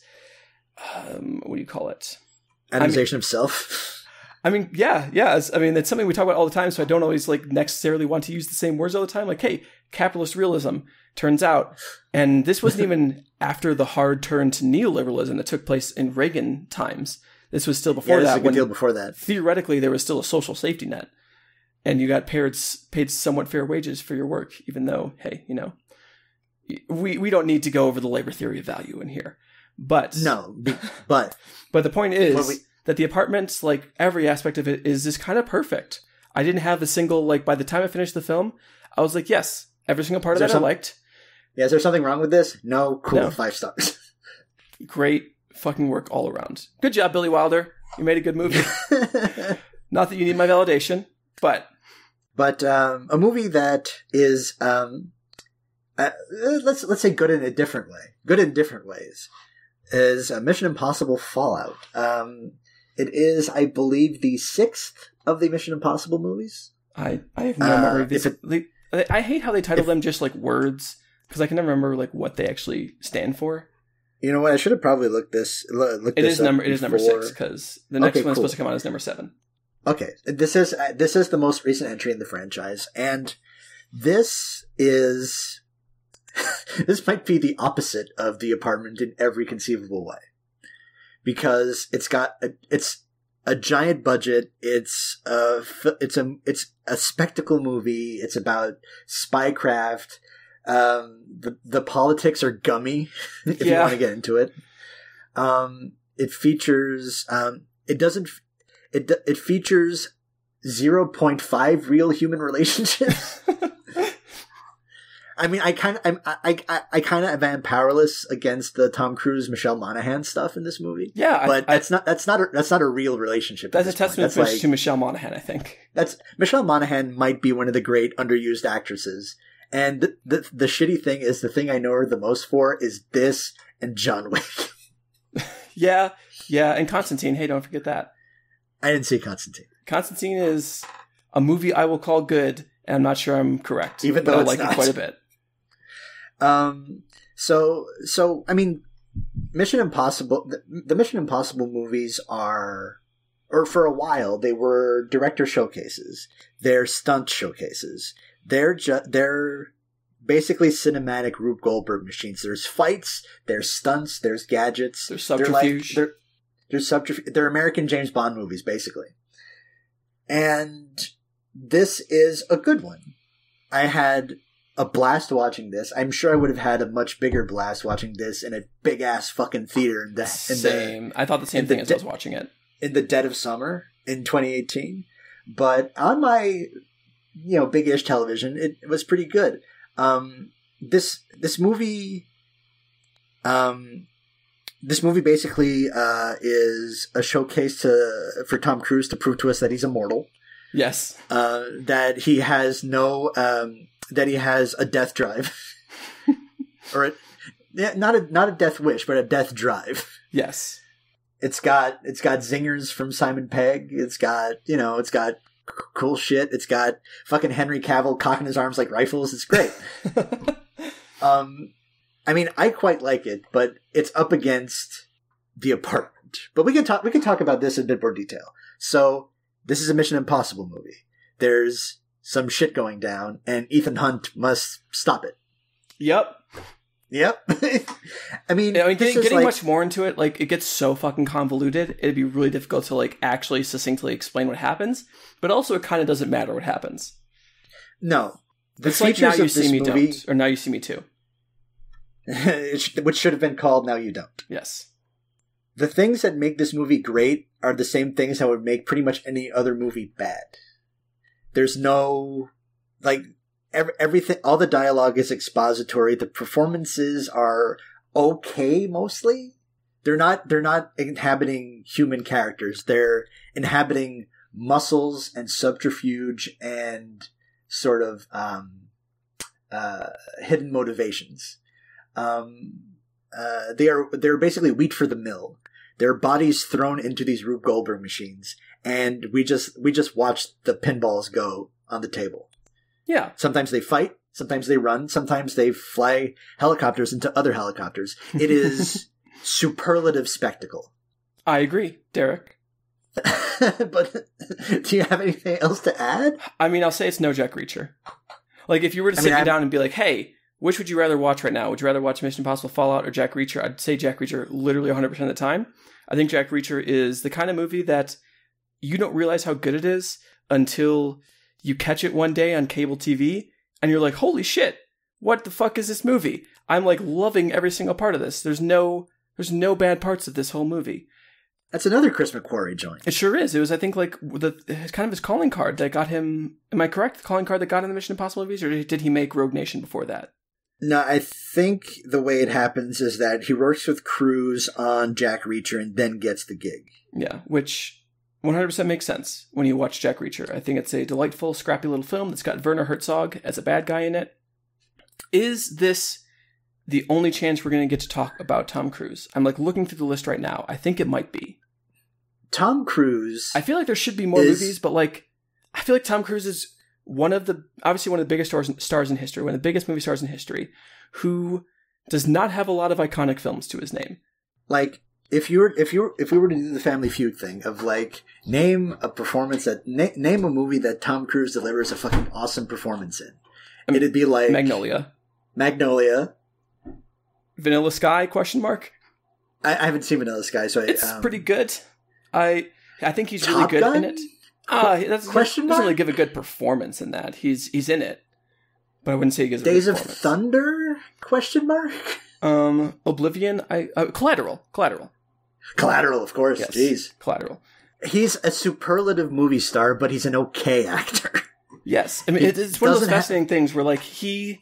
what do you call it? Atomization of self. It's something we talk about all the time, so I don't always like necessarily want to use the same words all the time. Like, hey, capitalist realism turns out, and this wasn't even after the hard turn to neoliberalism that took place in Reagan times. This was still before that. When deal before that. Theoretically, there was still a social safety net, and you got paid somewhat fair wages for your work, even though, hey, we don't need to go over the labor theory of value in here. But the point is that the apartments, like every aspect of it, is just kind of perfect. I didn't have a single, like, by the time I finished the film, I was like, yes, every single part of that I liked. Yeah, is there something wrong with this? No, cool, no. 5 stars. Great fucking work all around. Good job, Billy Wilder. You made a good movie. Not that you need my validation, but a movie that is let's say good in different ways is Mission Impossible Fallout. It is, I believe, the 6th of the Mission Impossible movies. I have no memory. I hate how they title them just like words, because I can never remember like what they actually stand for. You know what? I should have probably looked this. It is number 6, because the next one's supposed to come out as number 7. Okay, this is the most recent entry in the franchise, and this is this might be the opposite of The Apartment in every conceivable way, because it's a giant budget. It's a spectacle movie. It's about spycraft. The politics are gummy, if you want to get into it. It features it features 0.5 real human relationships. I mean, I kind of am powerless against the Tom Cruise, Michelle Monaghan stuff in this movie. Yeah, but that's not a real relationship. That's a testament to Michelle Monaghan, I think. Michelle Monaghan might be one of the great underused actresses. And the shitty thing is, the thing I know her the most for is this and John Wick. Yeah, and Constantine. Hey, don't forget that. I didn't see Constantine. Constantine is a movie I will call good, and I'm not sure I'm correct. Even though I like it quite a bit. So I mean, Mission Impossible. The Mission Impossible movies are, or for a while, they were director showcases. They're stunt showcases. They're basically cinematic Rube Goldberg machines. There's fights, there's stunts, there's gadgets. There's subterfuge. They're American James Bond movies, basically. And this is a good one. I had a blast watching this. I'm sure I would have had a much bigger blast watching this in a big-ass fucking theater. Same. I thought the same thing as I was watching it. In the dead of summer in 2018. But on my big-ish television, it was pretty good. This movie basically is a showcase for Tom Cruise to prove to us that he's immortal. Yes. That he has that he has a death drive, or not a death wish, but a death drive. Yes. It's got zingers from Simon Pegg. It's got cool shit. It's got fucking Henry Cavill cocking his arms like rifles. It's great. I mean, I quite like it, but it's up against The Apartment. But we can talk about this in a bit more detail. So this is a Mission Impossible movie. There's some shit going down, and Ethan Hunt must stop it. Yep. I mean, getting much more into it, like, it gets so fucking convoluted, it'd be really difficult to, like, actually succinctly explain what happens, but also it kind of doesn't matter what happens. No. It's like Now You See Me Don't, or Now You See Me Too. Which should have been called Now You Don't. Yes. The things that make this movie great are the same things that would make pretty much any other movie bad. There's no, like, everything, all the dialogue is expository. The performances are okay, mostly. They're not inhabiting human characters. They're inhabiting muscles and subterfuge and sort of hidden motivations. They're basically wheat for the mill. Their bodies thrown into these Rube Goldberg machines, and we just watch the pinballs go on the table. Yeah. Sometimes they fight, sometimes they run, sometimes they fly helicopters into other helicopters. It is superlative spectacle. I agree, Derek. But do you have anything else to add? I mean, I'll say it's no Jack Reacher. Like, if you were to sit me down and be like, hey, which would you rather watch right now? Would you rather watch Mission Impossible Fallout or Jack Reacher? I'd say Jack Reacher literally 100% of the time. I think Jack Reacher is the kind of movie that you don't realize how good it is until you catch it one day on cable TV and you're like, holy shit, what the fuck is this movie? I'm like loving every single part of this. There's no bad parts of this whole movie. That's another Chris McQuarrie joint. It sure is. It was, I think, like kind of his calling card that got him. Am I correct? The calling card that got him the Mission Impossible movies, or did he make Rogue Nation before that? No, I think the way it happens is that he works with Cruise on Jack Reacher and then gets the gig. Yeah, which 100% makes sense when you watch Jack Reacher. I think it's a delightful, scrappy little film that's got Werner Herzog as a bad guy in it. Is this the only chance we're going to get to talk about Tom Cruise? I'm like looking through the list right now. I think it might be. Tom Cruise. I feel like there should be more movies, but like, I feel like Tom Cruise is obviously one of the biggest stars in history, one of the biggest movie stars in history, who does not have a lot of iconic films to his name. Like, if we were to do the Family Feud thing of like, name a performance name a movie that Tom Cruise delivers a fucking awesome performance in, it'd be like Magnolia, Vanilla Sky ? I haven't seen Vanilla Sky, so it's pretty good. I think he's really good in it. That doesn't really give a good performance in that. He's in it, but I wouldn't say he gives a Days of performance. Thunder? Question mark? Oblivion. Collateral. Collateral, of course. Yes, Jeez. Collateral. He's a superlative movie star, but he's an okay actor. Yes, I mean it's one of those fascinating things where like he's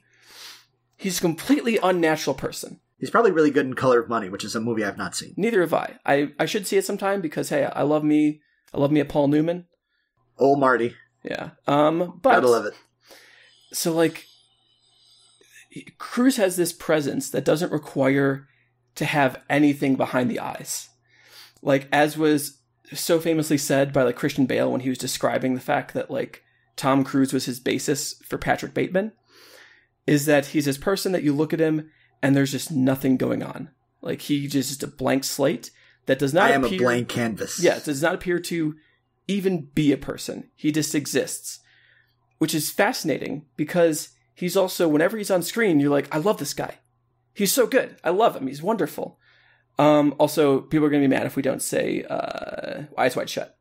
a completely unnatural person. He's probably really good in Color of Money, which is a movie I've not seen. Neither have I. I should see it sometime because hey, I love me a Paul Newman. Old Marty. Yeah. But gotta love it. So like, Cruise has this presence that doesn't require to have anything behind the eyes. Like, as was so famously said by like Christian Bale when he was describing the fact that like Tom Cruise was his basis for Patrick Bateman, is that he's this person that you look at him and there's just nothing going on. Like, he just a blank slate that does not appear... a blank canvas. Yeah, does not appear to even be a person. He just exists. Which is fascinating because he's also, whenever he's on screen, you're like, I love this guy. He's so good. I love him. He's wonderful. Also, people are going to be mad if we don't say Eyes Wide Shut,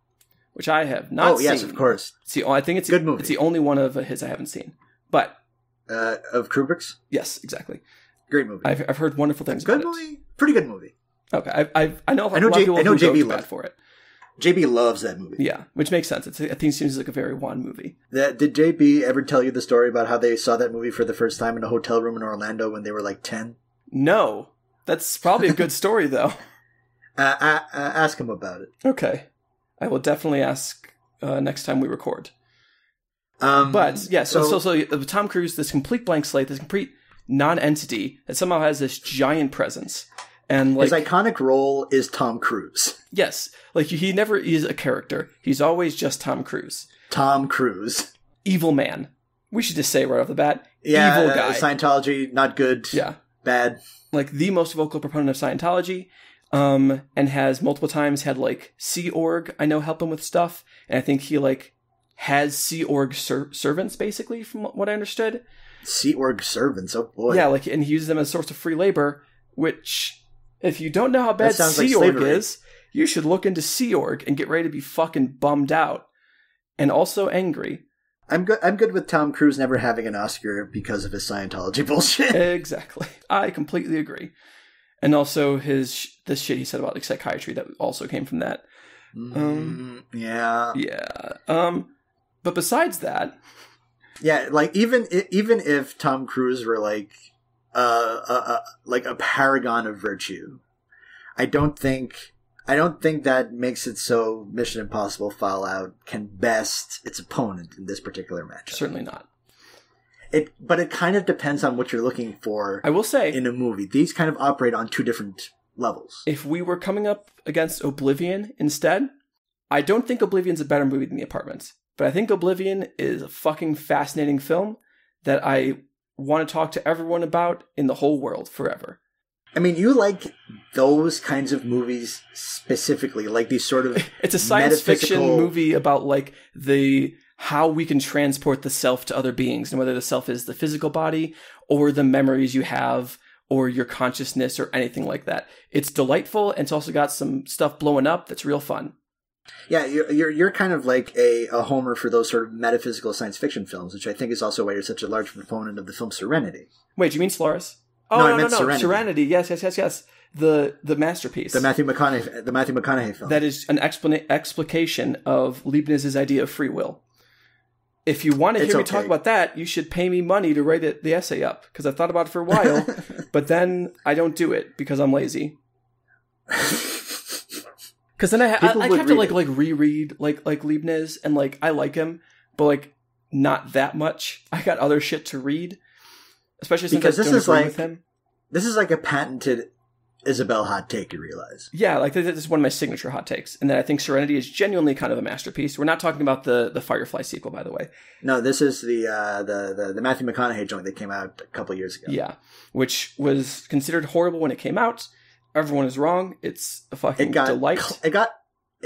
which I have not seen. Oh, yes, of course. I think it's good movie. It's the only one of his I haven't seen. But of Kubrick's? Yes, exactly. Great movie. I've heard wonderful things about it. Good movie. Pretty good movie. Okay. I know a lot of people who go too bad for it. JB loves that movie. Yeah, which makes sense. I think it seems like a very Juan movie. Did JB ever tell you the story about how they saw that movie for the first time in a hotel room in Orlando when they were like 10? No. That's probably a good story, though. Ask him about it. Okay. I will definitely ask next time we record. But, yeah, so Tom Cruise, this complete blank slate, this complete non-entity that somehow has this giant presence. And like, his iconic role is Tom Cruise. Yes. Like, he never is a character. He's always just Tom Cruise. Tom Cruise. Evil man. We should just say right off the bat, yeah, evil guy. Scientology, not good. Yeah. Bad. Like, the most vocal proponent of Scientology, and has multiple times had, like, Sea Org, I know, help him with stuff. And I think he, like, has Sea Org servants, basically, from what I understood. Sea Org servants, oh boy. Yeah, like, and he uses them as a source of free labor, which... If you don't know how bad Sea Org is, you should look into Sea Org and get ready to be fucking bummed out. And also angry. I'm good with Tom Cruise never having an Oscar because of his Scientology bullshit. Exactly. I completely agree. And also this shit he said about like psychiatry that also came from that. Yeah. Yeah. But besides that... Yeah, like even if Tom Cruise were like a paragon of virtue, I don't think that makes it so Mission Impossible Fallout can best its opponent in this particular matchup. Certainly not. But it kind of depends on what you're looking for. I will say, in a movie, these kind of operate on two different levels. If we were coming up against Oblivion instead, I don't think Oblivion's a better movie than The Apartment, but I think Oblivion is a fucking fascinating film that I want to talk to everyone about in the whole world forever. I mean, you like those kinds of movies specifically, like these sort of it's a science fiction movie about like how we can transport the self to other beings, and whether the self is the physical body or the memories you have or your consciousness or anything like that. It's delightful, and it's also got some stuff blowing up that's real fun. Yeah, you're kind of like a homer for those sort of metaphysical science fiction films, which I think is also why you're such a large proponent of the film Serenity. Wait, do you mean Solaris? Oh, no, I meant Serenity. Serenity, yes. The masterpiece. The Matthew McConaughey film. That is an explication of Leibniz's idea of free will. If you want to hear me talk about that, you should pay me money to write the essay up, because I thought about it for a while, but then I don't do it because I'm lazy. Because then I have to like reread like Leibniz, and like I like him, but like not that much. I got other shit to read, especially since I don't agree with him. This is like a patented Isabelle hot take, you realize? Yeah, like this is one of my signature hot takes, and then I think Serenity is genuinely kind of a masterpiece. We're not talking about the Firefly sequel, by the way. No, this is the Matthew McConaughey joint that came out a couple years ago. Yeah, which was considered horrible when it came out. Everyone is wrong. It's a fucking delight. It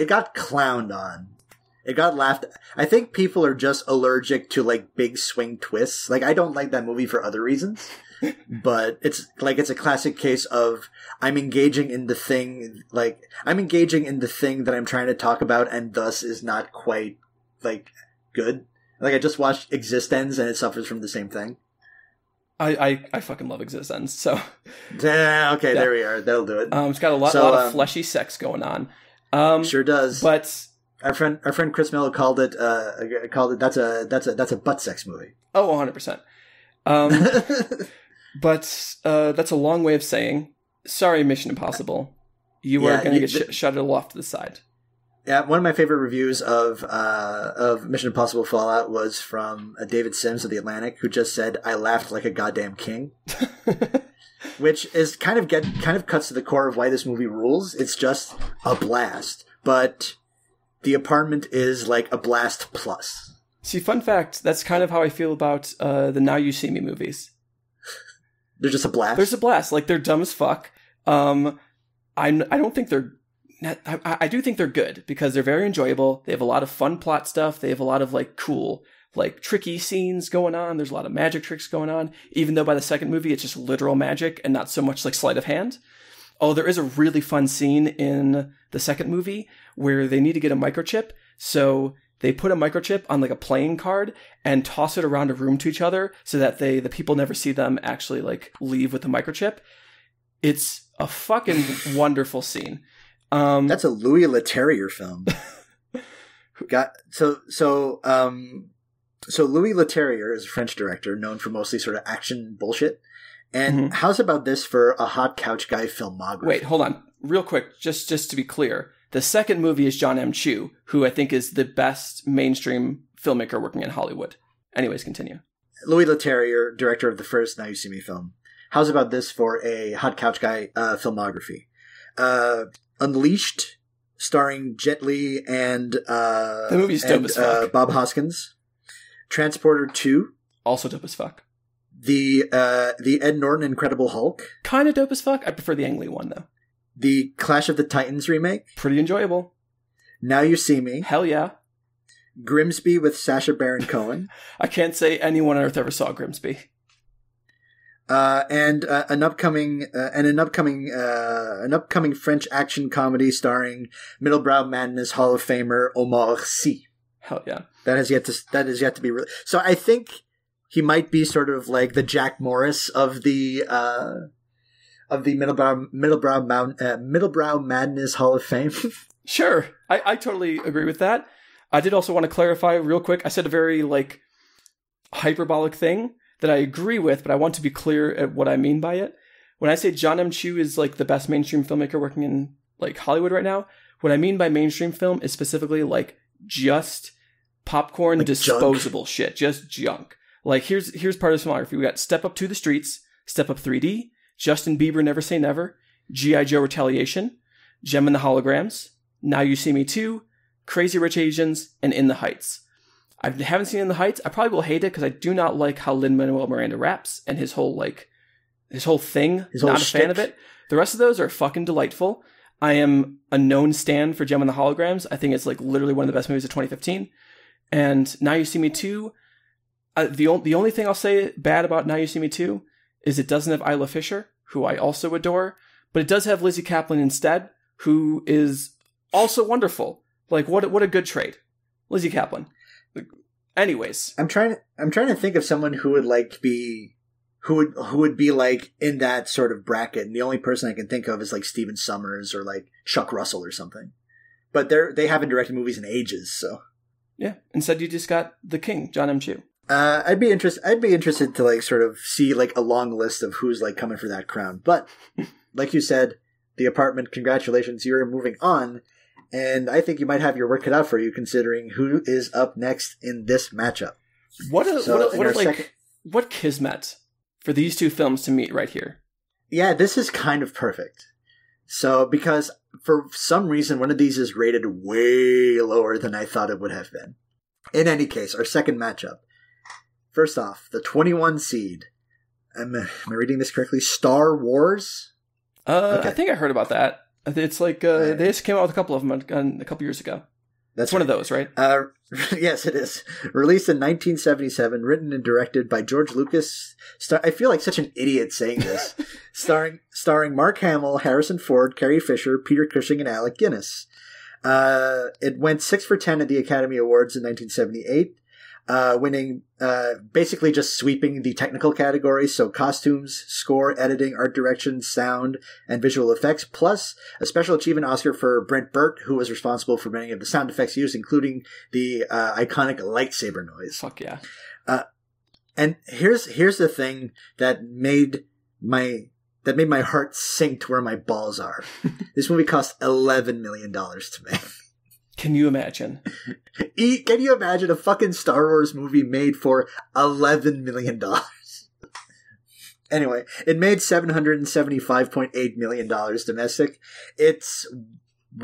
got clowned on. It got laughed at. I think people are just allergic to like big swing twists. Like, I don't like that movie for other reasons, but it's a classic case of I'm engaging in the thing that I'm trying to talk about, and thus is not quite like good. Like, I just watched Existence and it suffers from the same thing. I fucking love Existence. So yeah, okay, there we are. That'll do it. It's got a lot of fleshy sex going on. Sure does. But our friend Chris Miller called it that's a butt sex movie. Oh, 100%. But that's a long way of saying, sorry, Mission Impossible. You are going to get shuttled off to the side. Yeah, one of my favorite reviews of Mission Impossible Fallout was from David Sims of The Atlantic, who just said, "I laughed like a goddamn king," which is kind of cuts to the core of why this movie rules. It's just a blast, but The Apartment is like a blast plus. See, fun fact, that's kind of how I feel about the Now You See Me movies. They're just a blast. There's a blast. Like, they're dumb as fuck. I don't think they're. I do think they're good because they're very enjoyable. They have a lot of fun plot stuff. They have a lot of like cool, like tricky scenes going on. There's a lot of magic tricks going on. Even though by the second movie it's just literal magic and not so much like sleight of hand. Oh, there is a really fun scene in the second movie where they need to get a microchip. So they put a microchip on like a playing card and toss it around a room to each other so that the people never see them actually like leave with the microchip. It's a fucking wonderful scene. That's a Louis Leterrier film. So Louis Leterrier is a French director known for mostly sort of action bullshit. And how's about this for a hot couch guy filmography? Wait, hold on. Real quick, just to be clear. The second movie is John M. Chu, who I think is the best mainstream filmmaker working in Hollywood. Anyways, continue. Louis Leterrier, director of the first Now You See Me film. How's about this for a hot couch guy filmography? Unleashed, starring Jet Li and the movie's dope as fuck. Bob Hoskins. Transporter 2, also dope as fuck. The Ed Norton Incredible Hulk, kind of dope as fuck. I prefer the Ang Lee one though. The Clash of the Titans remake, pretty enjoyable. Now You See Me, hell yeah. Grimsby with Sacha Baron Cohen. I can't say anyone on earth ever saw Grimsby. And an upcoming French action comedy starring Middlebrow Madness Hall of Famer Omar Sy. Hell yeah! That is yet to be released. So I think he might be sort of like the Jack Morris of the Middlebrow Madness Hall of Fame. Sure, I totally agree with that. I did also want to clarify real quick. I said a very like hyperbolic thing that I agree with, but I want to be clear at what I mean by it. When I say John M. Chu is like the best mainstream filmmaker working in like Hollywood right now, what I mean by mainstream film is specifically like just popcorn, like disposable junk. Shit, just junk. Like here's part of the filmography. We got Step Up to the Streets, Step Up 3D, Justin Bieber Never Say Never, G.I. Joe Retaliation, Gem and the Holograms, Now You See Me 2, Crazy Rich Asians, and In the Heights. I haven't seen In the Heights. I probably will hate it because I do not like how Lin-Manuel Miranda raps and his whole thing. Not a fan of it. The rest of those are fucking delightful. I am a known stan for Gem and the Holograms. I think it's like literally one of the best movies of 2015. And Now You See Me 2, the only thing I'll say bad about Now You See Me 2 is it doesn't have Isla Fisher, who I also adore, but it does have Lizzie Kaplan instead, who is also wonderful. Like what a good trade. Lizzie Kaplan. Anyways, I'm trying to think of someone who would like be who would be like in that sort of bracket, and the only person I can think of is like Stephen Sommers or like Chuck Russell or something. But they haven't directed movies in ages, so yeah. Instead, you just got the king, John M. Chu. I'd be interested to like sort of see like a long list of who's like coming for that crown. But like you said, The Apartment. Congratulations, you're moving on. And I think you might have your work cut out for you, considering who is up next in this matchup. What kismet for these two films to meet right here. Yeah, this is kind of perfect. So, because for some reason, one of these is rated way lower than I thought it would have been. In any case, our second matchup. First off, the 21 seed. Am I reading this correctly? Star Wars? Okay. I think I heard about that. It's like they just came out with a couple of them a couple years ago. That's one of those, right? Yes, it is. Released in 1977, written and directed by George Lucas. I feel like such an idiot saying this. starring Mark Hamill, Harrison Ford, Carrie Fisher, Peter Cushing, and Alec Guinness. It went 6 for 10 at the Academy Awards in 1978. winning, basically just sweeping the technical categories. So costumes, score, editing, art direction, sound, and visual effects, plus a special achievement Oscar for Brent Burt, who was responsible for many of the sound effects used, including the iconic lightsaber noise. Fuck yeah. And here's the thing that made my heart sink to where my balls are. This movie cost $11 million to make. Can you imagine? Can you imagine a fucking Star Wars movie made for $11 million? Anyway, it made $775.8 million domestic. It's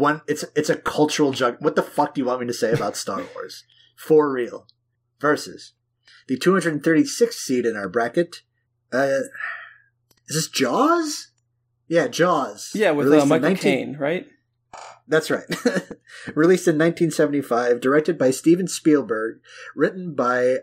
a cultural jug. What the fuck do you want me to say about Star Wars? For real. Versus the 236th seed in our bracket. Is this Jaws? Yeah, Jaws. Yeah, with Michael Caine, right? That's right. Released in 1975, directed by Steven Spielberg, written by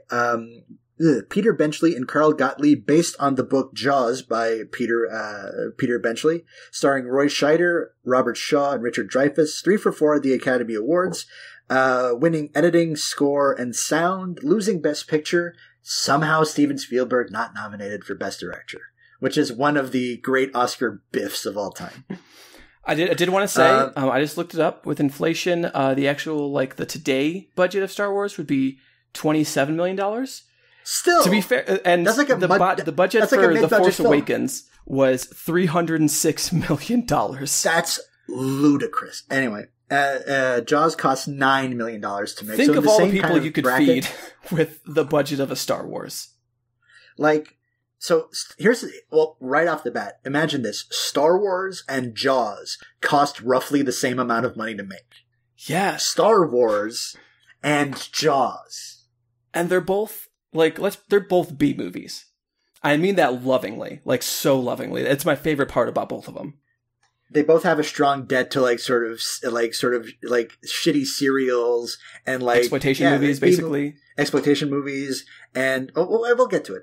Peter Benchley and Carl Gottlieb, based on the book Jaws by Peter Benchley, starring Roy Scheider, Robert Shaw, and Richard Dreyfuss. 3 for 4 at the Academy Awards, winning editing, score, and sound, losing Best Picture. Somehow Steven Spielberg not nominated for Best Director, which is one of the great Oscar biffs of all time. I did want to say, I just looked it up. With inflation, the actual, the today budget of Star Wars would be $27 million. Still, to be fair, and that's like the budget for The Force Awakens was $306 million. That's ludicrous. Anyway, Jaws cost $9 million to make. Think of all the people you could feed with the budget of a Star Wars. So right off the bat, imagine this. Star Wars and Jaws cost roughly the same amount of money to make. Yeah. Star Wars and Jaws. And they're both, they're both B movies. I mean that lovingly, so lovingly. It's my favorite part about both of them. They both have a strong debt to sort of shitty serials and exploitation movies, basically. Exploitation movies, and we'll get to it.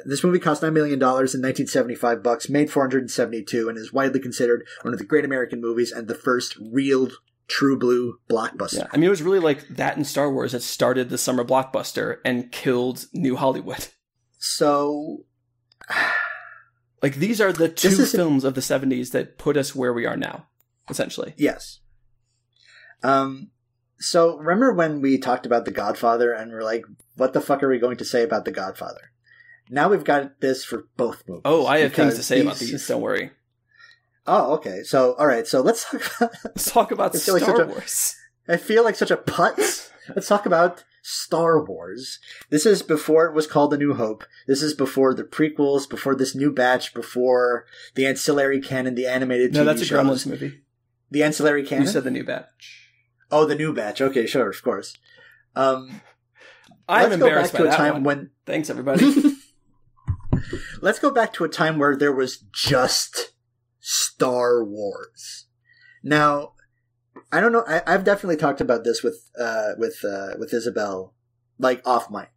This movie cost $9 million in 1975 bucks, made $472, and is widely considered one of the great American movies and the first real true blue blockbuster. Yeah, I mean, it was really that in Star Wars that started the summer blockbuster and killed New Hollywood. So, these are the two films of the 70s that put us where we are now, essentially. Yes. So remember when we talked about The Godfather and we're like, what the fuck are we going to say about The Godfather? Now we've got this for both movies. Oh, I have things to say about these, don't worry. Oh, okay. So, all right. So let's talk about Star Wars. I feel like such a putz. Let's talk about Star Wars. This is before it was called A New Hope. This is before the prequels, before this new batch, before the ancillary canon, the animated TV shows. No, that's a Gremlins movie. The ancillary canon? You said the new batch. Oh, the new batch. Okay, sure, of course. I'm embarrassed by that one. Thanks, everybody. Let's go back to a time where there was just Star Wars. Now, I don't know. I've definitely talked about this with Isabelle, off mic.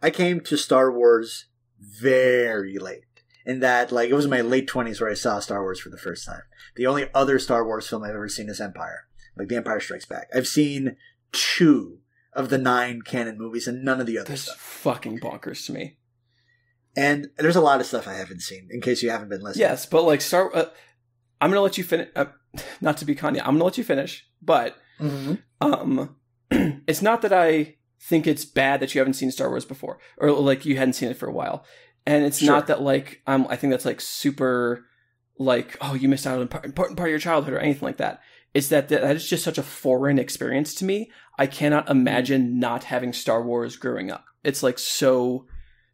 I came to Star Wars very late. In that, it was in my late 20s where I saw Star Wars for the first time. The only other Star Wars film I've ever seen is Empire. The Empire Strikes Back. I've seen 2 of the 9 canon movies and none of the other stuff. That's fucking bonkers to me. And there's a lot of stuff I haven't seen, in case you haven't been listening. Yes, but I'm going to let you finish. Not to be Kanye, I'm going to let you finish. But it's not that I think it's bad that you haven't seen Star Wars before, or you hadn't seen it for a while. And it's not that I think that's super oh, you missed out on an important part of your childhood or anything like that. It's that is just such a foreign experience to me. I cannot imagine not having Star Wars growing up. It's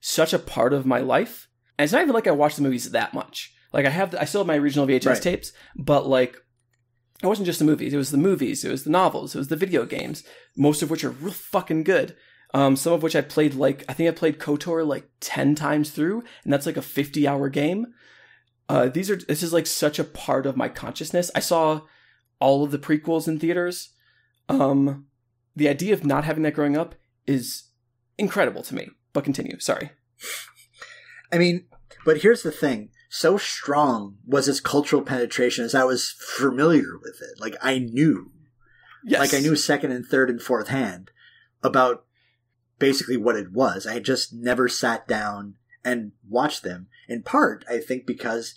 such a part of my life. And it's not even I watch the movies that much. I still have my original VHS tapes, but it wasn't just the movies. It was the movies, it was the novels, it was the video games, most of which are real fucking good. Some of which I played I think I played KOTOR 10 times through, and that's a 50-hour game. This is such a part of my consciousness. I saw all of the prequels in theaters. The idea of not having that growing up is incredible to me. But continue, sorry. I mean, but here's the thing. So strong was its cultural penetration as I was familiar with it. I knew. Yes. I knew second and third and fourth hand about basically what it was. I just never sat down and watched them. In part, I think because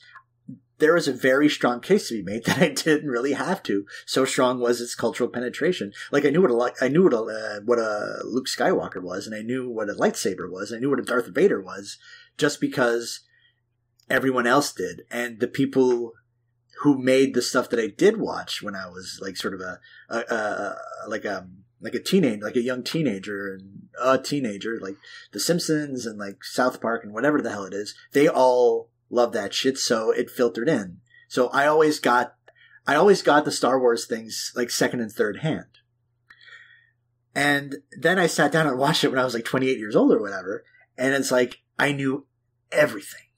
there was a very strong case to be made that I didn't really have to. So strong was its cultural penetration. Like I knew what a Luke Skywalker was, and I knew what a lightsaber was, and I knew what a Darth Vader was, just because everyone else did. And the people who made the stuff that I did watch when I was like sort of like a young teenager and a teenager, like The Simpsons and like South Park and whatever the hell it is, they all love that shit, so it filtered in. So I always got the Star Wars things like second and third hand. And then I sat down and watched it when I was like 28 years old or whatever, and it's like I knew everything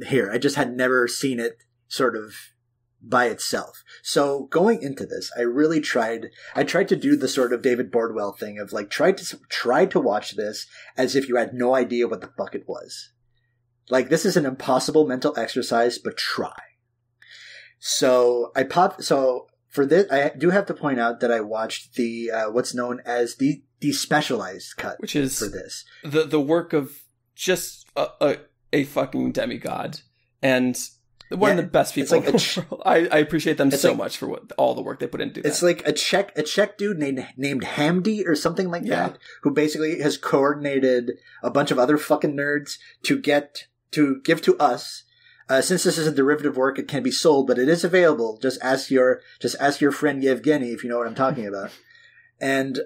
here. I just had never seen it sort of by itself. So going into this, I tried to do the sort of David Bordwell thing of like try to watch this as if you had no idea what the fuck it was. Like, this is an impossible mental exercise, but try. So for this, I do have to point out that I watched the, what's known as the specialized cut. Which is for this. The work of just a fucking demigod. And one of the best people in the world. I appreciate them so much for all the work they put into that. It's like a Czech dude named Hamdi or something like that, who basically has coordinated a bunch of other fucking nerds to give to us. Since this is a derivative work, it can be sold, but it is available. Just ask your friend Yevgeny if you know what I'm talking about, and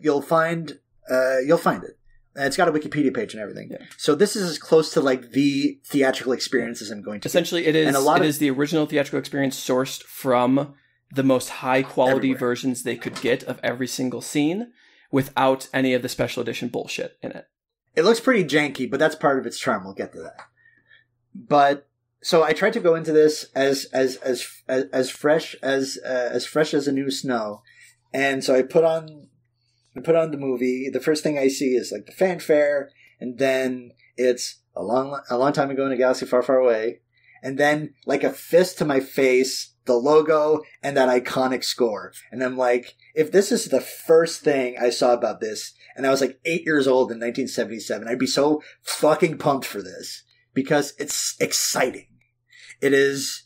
you'll find it. And it's got a Wikipedia page and everything. Yeah. So this is as close to like the theatrical experience as I'm going to. Essentially, it is the original theatrical experience sourced from the most high quality versions they could get of every single scene, without any of the special edition bullshit in it. It looks pretty janky, but that's part of its charm. We'll get to that. But so I tried to go into this as fresh as a new snow, and so I put on the movie. The first thing I see is like the fanfare, and then it's a long time ago in a galaxy far, far away, and then like a fist to my face, the logo and that iconic score, and I'm like, if this is the first thing I saw about this, and I was like 8 years old in 1977, I'd be so fucking pumped for this because it's exciting. It is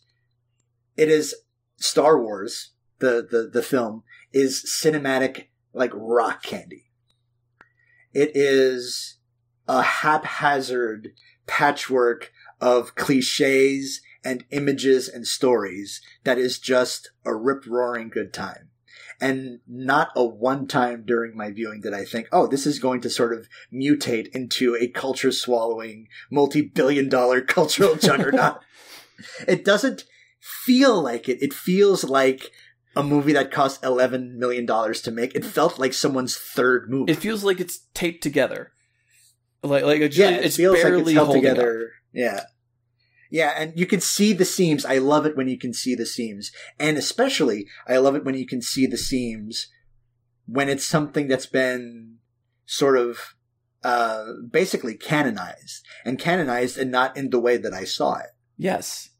Star Wars. The film is cinematic like rock candy. It is a haphazard patchwork of cliches and images and stories that is just a rip-roaring good time. And not a one time during my viewing did I think, oh, this is going to sort of mutate into a culture-swallowing, multi-billion-dollar cultural juggernaut. It doesn't feel like it. It feels like a movie that cost $11 million to make. It felt like someone's third movie. It feels like it's taped together. It feels barely like it's held together. Up. Yeah. Yeah, and you can see the seams. I love it when you can see the seams. And especially, I love it when you can see the seams when it's something that's been sort of basically canonized. And not in the way that I saw it. Yes.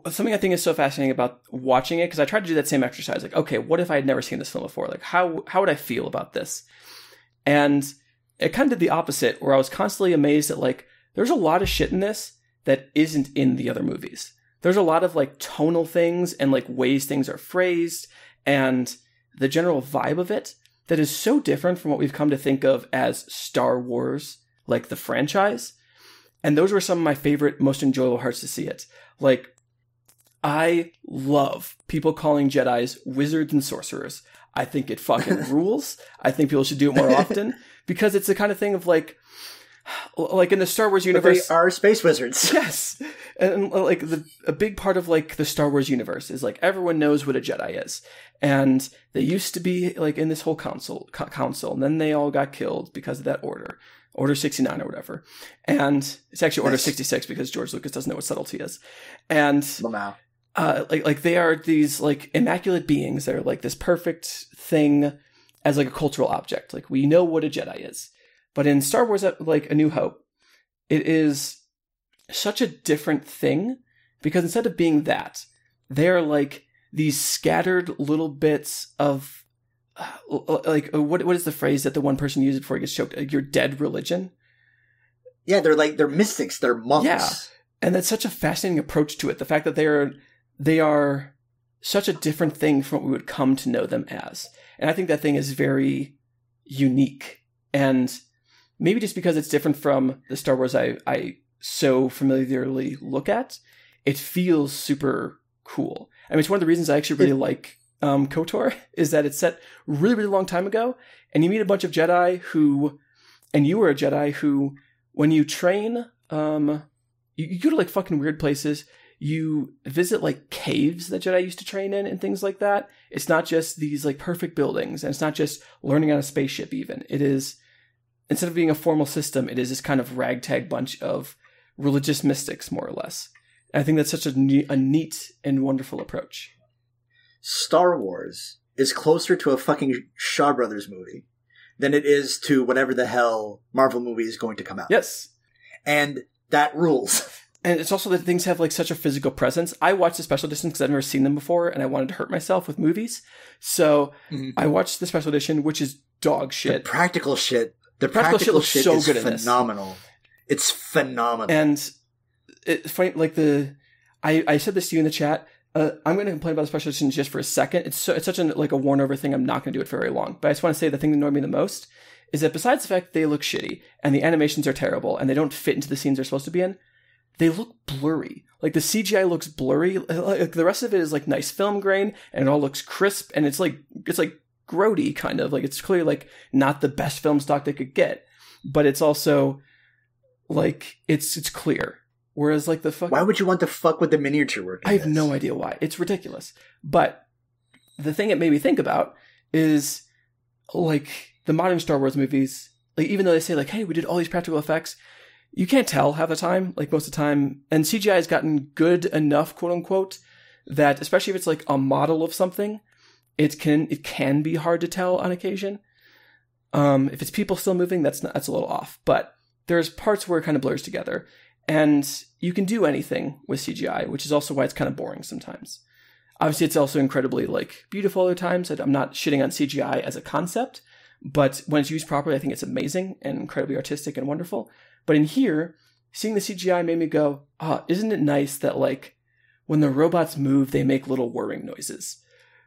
Something I think is so fascinating about watching it, because I tried to do that same exercise. Like, okay, what if I had never seen this film before? Like, how would I feel about this? And it kind of did the opposite, where I was constantly amazed at, like, there's a lot of shit in this that isn't in the other movies. There's a lot of like tonal things and like ways things are phrased and the general vibe of it that is so different from what we've come to think of as Star Wars, like the franchise. And those were some of my favorite, most enjoyable parts to see it. Like, I love people calling Jedis wizards and sorcerers. I think it fucking rules. I think people should do it more often because it's the kind of thing of like in the Star Wars universe, but they are space wizards. Yes, and like a big part of like the Star Wars universe is like everyone knows what a Jedi is, and they used to be like in this whole council, and then they all got killed because of that Order 69 or whatever, and it's actually Order 66 because George Lucas doesn't know what subtlety is, and like they are these like immaculate beings that are like this perfect thing as like a cultural object. Like we know what a Jedi is. But in Star Wars, like A New Hope, it is such a different thing because instead of being that, they're like these scattered little bits of what is the phrase that the one person uses before he gets choked? Your dead religion. Yeah, they're mystics, they're monks. Yeah, and that's such a fascinating approach to it. The fact that they are such a different thing from what we would come to know them as, and I think that thing is very unique. And maybe just because it's different from the Star Wars I so familiarly look at, it feels super cool. I mean, it's one of the reasons I actually really like KOTOR, is that it's set really, really long time ago, and you meet a bunch of Jedi who, and you were a Jedi who, when you train, you go to like fucking weird places. You visit like caves that Jedi used to train in and things like that. It's not just these like perfect buildings, and it's not just learning on a spaceship even. It is, instead of being a formal system, it is this kind of ragtag bunch of religious mystics, more or less. And I think that's such a neat and wonderful approach. Star Wars is closer to a fucking Shaw Brothers movie than it is to whatever the hell Marvel movie is going to come out. Yes. And that rules. And it's also that things have like such a physical presence. I watched the special edition because I've never seen them before, and I wanted to hurt myself with movies. So I watched the special edition, which is dog shit. The practical shit. The practical shit looks so good in this. Phenomenal. It's phenomenal. And it's funny, like I said this to you in the chat. I'm going to complain about the special edition just for a second. It's such a worn over thing. I'm not going to do it for very long. But I just want to say the thing that annoyed me the most is that besides the fact they look shitty and the animations are terrible and they don't fit into the scenes they're supposed to be in, they look blurry. Like the CGI looks blurry. Like the rest of it is like nice film grain and it all looks crisp, and it's like grody kind of. Like it's clearly like not the best film stock they could get, but it's also like it's clear. Whereas like the fuck, why would you want to fuck with the miniature work? I have no idea why. It's ridiculous. But the thing it made me think about is like the modern Star Wars movies. Like even though they say like, hey, we did all these practical effects, you can't tell half the time. Like most of the time, and CGI has gotten good enough, quote unquote, that especially if it's like a model of something, it can be hard to tell on occasion. If it's people still moving, that's a little off. But there's parts where it kind of blurs together. And you can do anything with CGI, which is also why it's kind of boring sometimes. Obviously, it's also incredibly like beautiful other times. I'm not shitting on CGI as a concept, but when it's used properly, I think it's amazing and incredibly artistic and wonderful. But in here, seeing the CGI made me go, isn't it nice that like when the robots move, they make little whirring noises?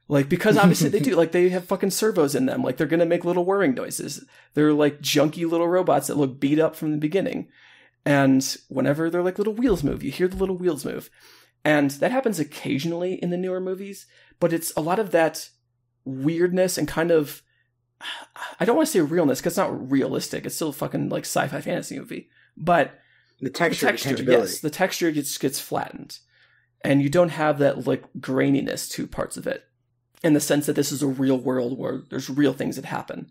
Like, because obviously they do, like they have fucking servos in them. Like they're going to make little whirring noises. They're like junky little robots that look beat up from the beginning. And whenever they're like little wheels move, you hear the little wheels move. And that happens occasionally in the newer movies, but it's a lot of that weirdness and kind of, I don't want to say realness because it's not realistic. It's still a fucking like sci-fi fantasy movie, but the texture, yes, the texture gets flattened, and you don't have that like graininess to parts of it in the sense that this is a real world where there's real things that happen.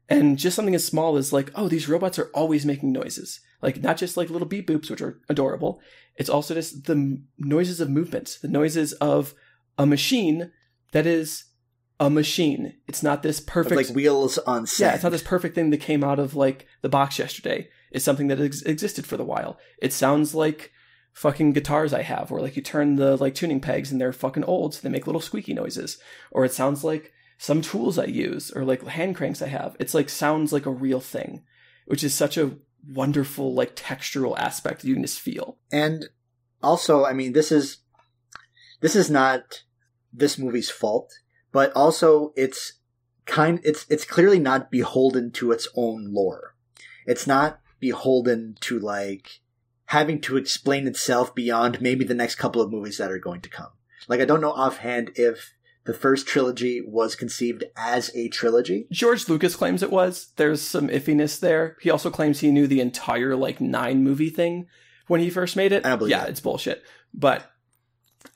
And just something as small as like, oh, these robots are always making noises. Like, not just like little beep boops, which are adorable. It's also just the noises of movement, the noises of a machine that is a machine. It's not this perfect... Like wheels on set. Yeah, it's not this perfect thing that came out of like the box yesterday. It's something that existed for the while. It sounds like fucking guitars I have, where like you turn the like tuning pegs and they're fucking old, so they make little squeaky noises. Or it sounds like some tools I use, or like hand cranks I have. It's like sounds like a real thing, which is such a wonderful like textural aspect that you can just feel. And also, I mean, this is not this movie's fault, but also it's clearly not beholden to its own lore. It's not beholden to like having to explain itself beyond maybe the next couple of movies that are going to come. Like, I don't know offhand if the first trilogy was conceived as a trilogy. George Lucas claims it was. There's some iffiness there. He also claims he knew the entire, like, 9-movie thing when he first made it. I don't believe that. It's bullshit. But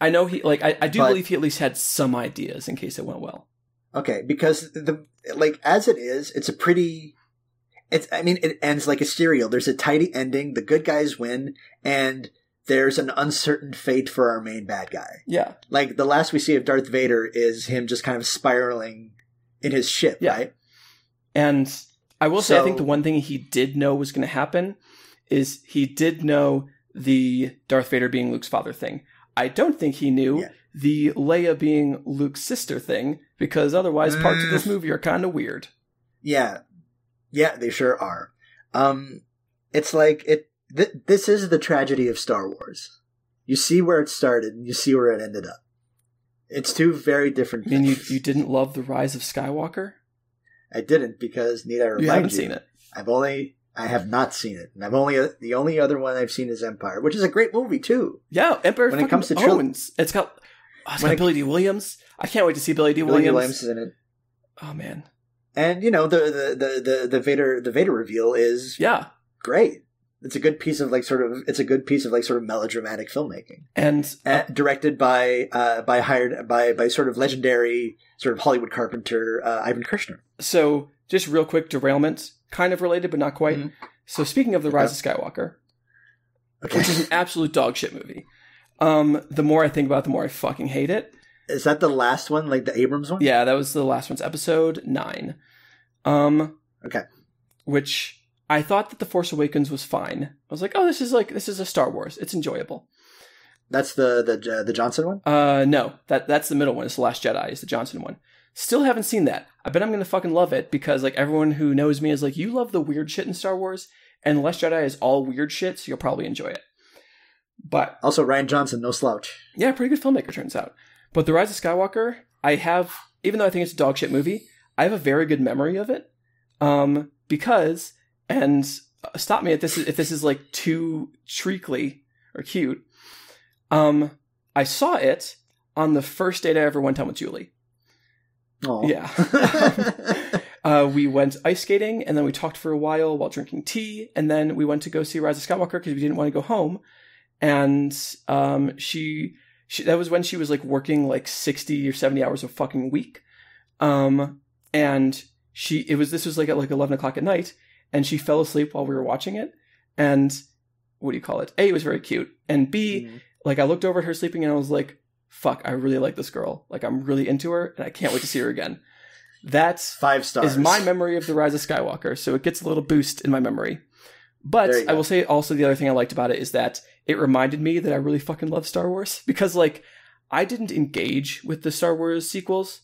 I know he, like, I do believe he at least had some ideas in case it went well. Okay, because, as it is, it's a pretty... it ends like a serial. There's a tidy ending, the good guys win, and there's an uncertain fate for our main bad guy. Yeah. Like, the last we see of Darth Vader is him just kind of spiraling in his ship, right? And I will say, I think the one thing he did know was going to happen is he did know the Darth Vader being Luke's father thing. I don't think he knew the Leia being Luke's sister thing, because otherwise parts of this movie are kind of weird. Yeah. Yeah, they sure are. It's like, this is the tragedy of Star Wars. You see where it started, and you see where it ended up. It's two very different things. I mean, you didn't love The Rise of Skywalker? I didn't, because need I remind you? You haven't seen it. I have not seen it. And the only other one I've seen is Empire, which is a great movie too. Yeah, Empire when it comes to owns. It's got Billy D. Williams. I can't wait to see Billy D. Williams. Billy D. Williams is in it. Oh man. And the Vader reveal is great. It's a good piece of melodramatic filmmaking, and directed by sort of legendary sort of Hollywood carpenter Ivan Kershner. So just real quick derailment, kind of related but not quite. Mm-hmm. So speaking of The Rise of Skywalker, which is an absolute dog shit movie, the more I think about it, the more I fucking hate it. Is that the last one, like the Abrams one? Yeah, that was the last one's episode 9. Okay. Which I thought that The Force Awakens was fine. I was like, oh, this is a Star Wars. It's enjoyable. That's the Johnson one? No, that's the middle one. It's The Last Jedi. Is the Johnson one. Still haven't seen that. I bet I'm gonna fucking love it, because like everyone who knows me is like, you love the weird shit in Star Wars, and The Last Jedi is all weird shit, so you'll probably enjoy it. But also Rian Johnson, no slouch. Yeah, pretty good filmmaker, turns out. But The Rise of Skywalker, even though I think it's a dog shit movie, I have a very good memory of it. Because, and stop me if this is like too treacly or cute. I saw it on the first date I ever went on with Julie. Oh yeah. We went ice skating, and then we talked for a while drinking tea, and then we went to go see Rise of Skywalker because we didn't want to go home. And she that was when she was like working like 60 or 70 hours a fucking week. And this was like at like 11 o'clock at night, and she fell asleep while we were watching it. And what do you call it? A, it was very cute. And B, like I looked over at her sleeping and I was like, fuck, I really like this girl. Like I'm really into her and I can't wait to see her again. That's 5 stars. Is my memory of The Rise of Skywalker. So it gets a little boost in my memory. But I will say also the other thing I liked about it is that it reminded me that I really fucking love Star Wars, because like I didn't engage with the Star Wars sequels.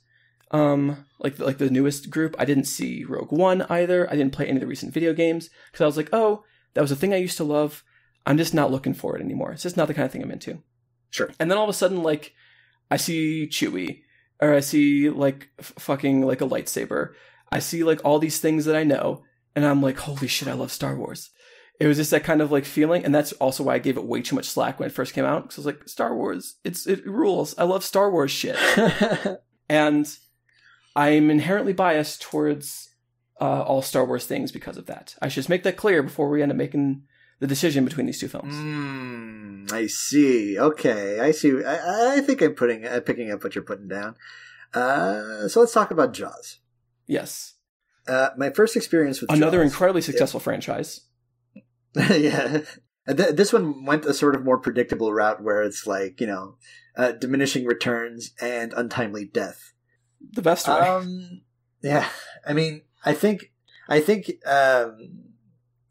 Like the newest group. I didn't see Rogue One either. I didn't play any of the recent video games because I was like, oh, that was a thing I used to love. I'm just not looking for it anymore. It's just not the kind of thing I'm into. Sure. And then all of a sudden, like, I see Chewie, or I see like fucking like a lightsaber. I see like all these things that I know, and I'm like, holy shit, I love Star Wars. It was just that kind of like feeling, and that's also why I gave it way too much slack when it first came out, because I was like, Star Wars, it rules. I love Star Wars shit. And I'm inherently biased towards all Star Wars things because of that. I should just make that clear before we end up making the decision between these two films. I see. Okay, I see. I think I'm picking up what you're putting down. So let's talk about Jaws. Yes. My first experience with another Jaws, incredibly successful franchise. Yeah. This one went a sort of more predictable route where it's like, diminishing returns and untimely death. The best way. Yeah. I mean, I think